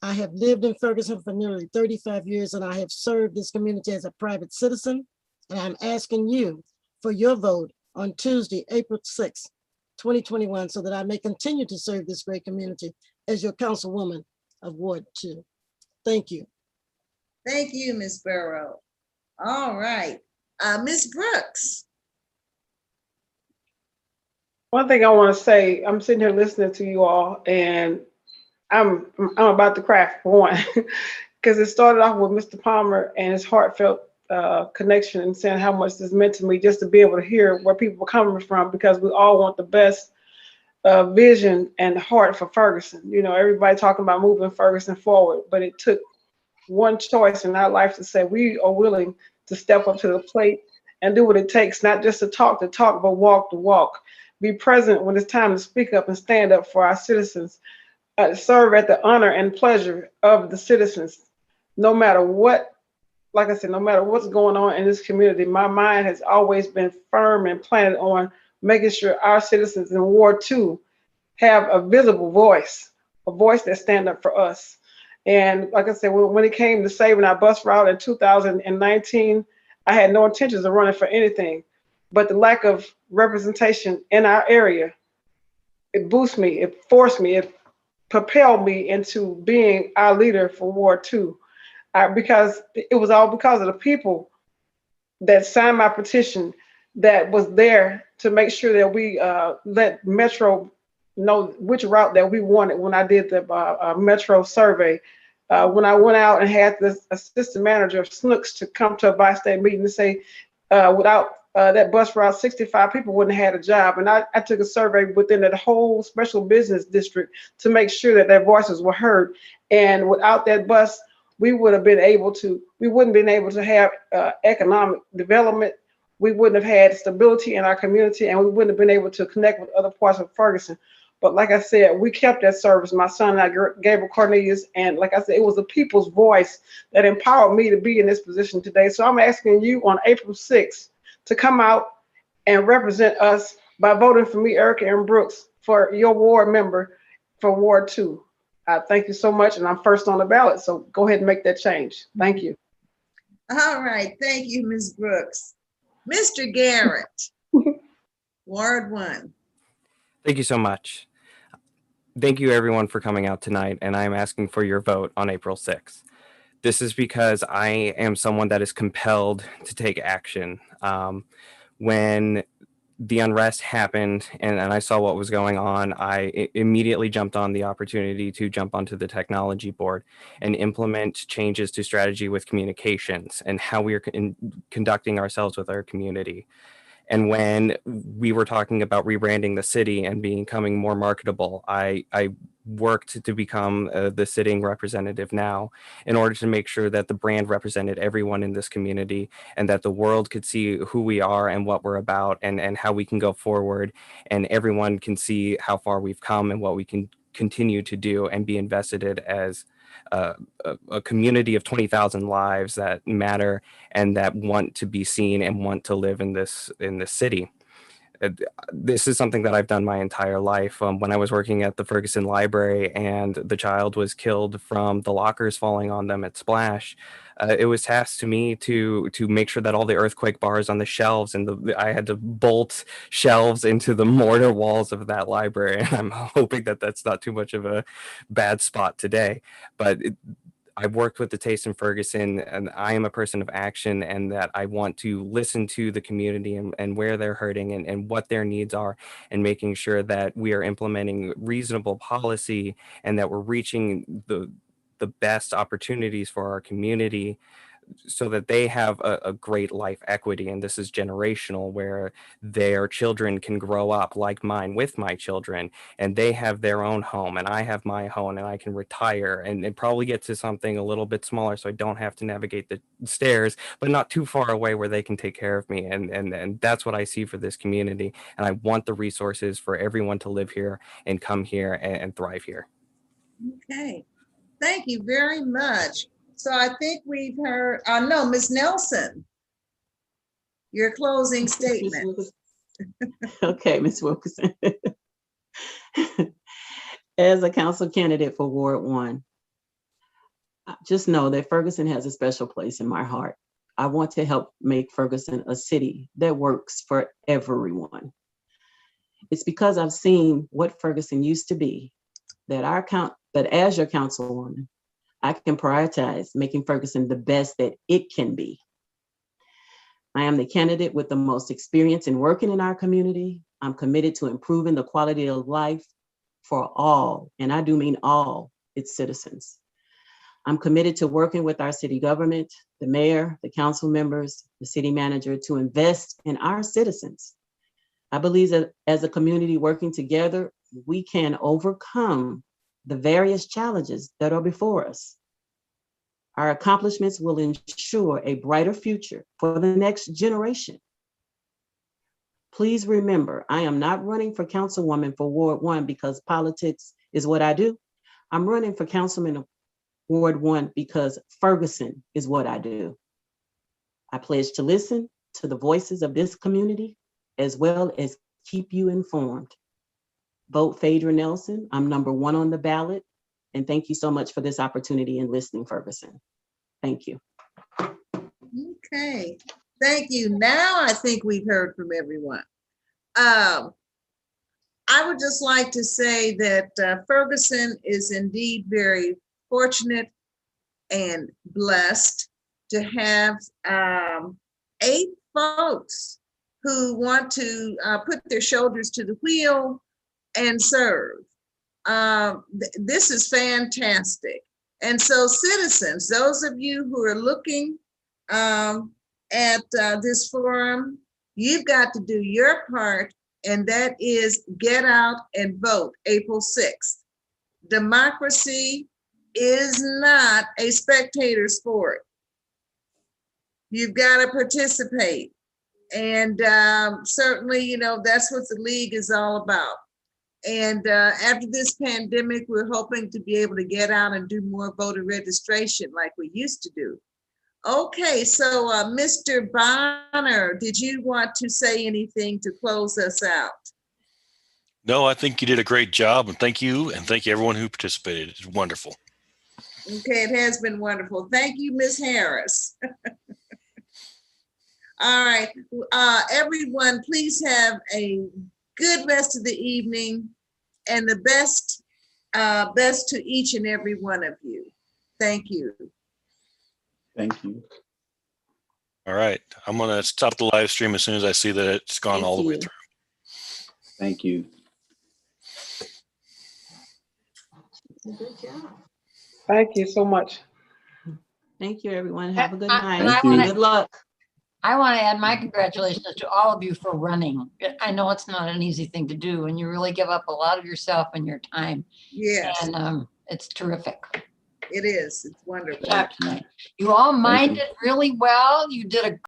I have lived in Ferguson for nearly 35 years, and I have served this community as a private citizen. And I'm asking you for your vote on Tuesday, April 6th, 2021, so that I may continue to serve this great community as your councilwoman of Ward 2. Thank you. Thank you, Ms. Burrow. All right, Ms. Brooks. One thing I want to say, I'm sitting here listening to you all, and I'm about to cry for one, because it started off with Mr. Palmer and his heartfelt connection and saying how much this meant to me, just to be able to hear where people are coming from, because we all want the best vision and heart for Ferguson. You know, everybody talking about moving Ferguson forward, but it took one choice in our life to say we are willing to step up to the plate and do what it takes, not just to talk, but walk the walk. Be present when it's time to speak up and stand up for our citizens. Serve at the honor and pleasure of the citizens. No matter what, like I said, no matter what's going on in this community, my mind has always been firm and planted on making sure our citizens in Ward 2 have a visible voice, a voice that stands up for us. And like I said, when it came to saving our bus route in 2019, I had no intentions of running for anything, but the lack of representation in our area, it boosted me, it forced me, it propelled me into being our leader for Ward 2. Because it was all because of the people that signed my petition, that was there to make sure that we let Metro know which route that we wanted. When I did the Metro survey, when I went out and had this assistant manager of Snooks to come to a bi-state meeting to say, without that bus route, 65 people wouldn't have had a job. And I took a survey within that whole special business district to make sure that their voices were heard. And without that bus, we wouldn't been able to have economic development. We wouldn't have had stability in our community, and we wouldn't have been able to connect with other parts of Ferguson. But like I said, we kept that service. My son and I, Gabriel Cornelius, and like I said, it was the people's voice that empowered me to be in this position today. So I'm asking you on April 6th to come out and represent us by voting for me, Erica M. Brooks, for your ward member for Ward 2. Thank you so much, and I'm first on the ballot, so go ahead and make that change. Thank you. All right, thank you, Ms. Brooks. Mr. Garrett, Ward 1. Thank you so much. Thank you everyone for coming out tonight, and I am asking for your vote on April 6th. This is because I am someone that is compelled to take action. When the unrest happened and I saw what was going on, I immediately jumped on the opportunity to jump onto the technology board and implement changes to strategy with communications and how we are conducting ourselves with our community. And when we were talking about rebranding the city and becoming more marketable, I worked to become the sitting representative now in order to make sure that the brand represented everyone in this community and that the world could see who we are and what we're about and how we can go forward, and everyone can see how far we've come and what we can continue to do and be invested in as a community of 20,000 lives that matter and that want to be seen and want to live in this city. This is something that I've done my entire life. When I was working at the Ferguson Library and the child was killed from the lockers falling on them at Splash, it was tasked to me to make sure that all the earthquake bars on the shelves and I had to bolt shelves into the mortar walls of that library. And I'm hoping that that's not too much of a bad spot today, but I've worked with the Taste in Ferguson, and I am a person of action, and that I want to listen to the community and where they're hurting and what their needs are, and making sure that we are implementing reasonable policy and that we're reaching the best opportunities for our community so that they have a great life equity. And this is generational, where their children can grow up like mine with my children, and they have their own home and I have my home, and I can retire and probably get to something a little bit smaller so I don't have to navigate the stairs, but not too far away where they can take care of me. And that's what I see for this community. And I want the resources for everyone to live here and come here and thrive here. Okay, thank you very much. So I think we've heard, no, Ms. Nelson, your closing statement. Okay, Ms. Wilkerson. As a council candidate for Ward 1, just know that Ferguson has a special place in my heart. I want to help make Ferguson a city that works for everyone. It's because I've seen what Ferguson used to be that as your councilwoman, I can prioritize making Ferguson the best that it can be. I am the candidate with the most experience in working in our community. I'm committed to improving the quality of life for all, and I do mean all, its citizens. I'm committed to working with our city government, the mayor, the council members, the city manager to invest in our citizens. I believe that as a community working together, we can overcome the various challenges that are before us. Our accomplishments will ensure a brighter future for the next generation. Please remember, I am not running for councilwoman for Ward 1 because politics is what I do. I'm running for councilman of Ward 1 because Ferguson is what I do. I pledge to listen to the voices of this community as well as keep you informed. Vote Phaedra Nelson. I'm number 1 on the ballot. And thank you so much for this opportunity in listening, Ferguson. Thank you. Okay, thank you. Now I think we've heard from everyone. I would just like to say that Ferguson is indeed very fortunate and blessed to have 8 folks who want to put their shoulders to the wheel and serve. This is fantastic. And so citizens, those of you who are looking at this forum, you've got to do your part, and that is get out and vote April 6th. Democracy is not a spectator sport. You've got to participate. And certainly, you know, that's what the league is all about. And after this pandemic, we're hoping to be able to get out and do more voter registration like we used to do. Okay, so Mr. Bonner, did you want to say anything to close us out? No, I think you did a great job, and thank you everyone who participated. It's wonderful. Okay, it has been wonderful. Thank you, Ms. Harris. All right, everyone, please have a good rest of the evening and the best to each and every one of you. Thank you. Thank you. All right, I'm gonna stop the live stream as soon as I see that it's gone all the way through. Thank you. Good job. Thank you so much. Thank you, everyone. Have a good night. Thank you. Good luck. I want to add my congratulations to all of you for running. I know it's not an easy thing to do, and you really give up a lot of yourself and your time. Yes. And it's terrific. It is. It's wonderful. You all minded really well. You did a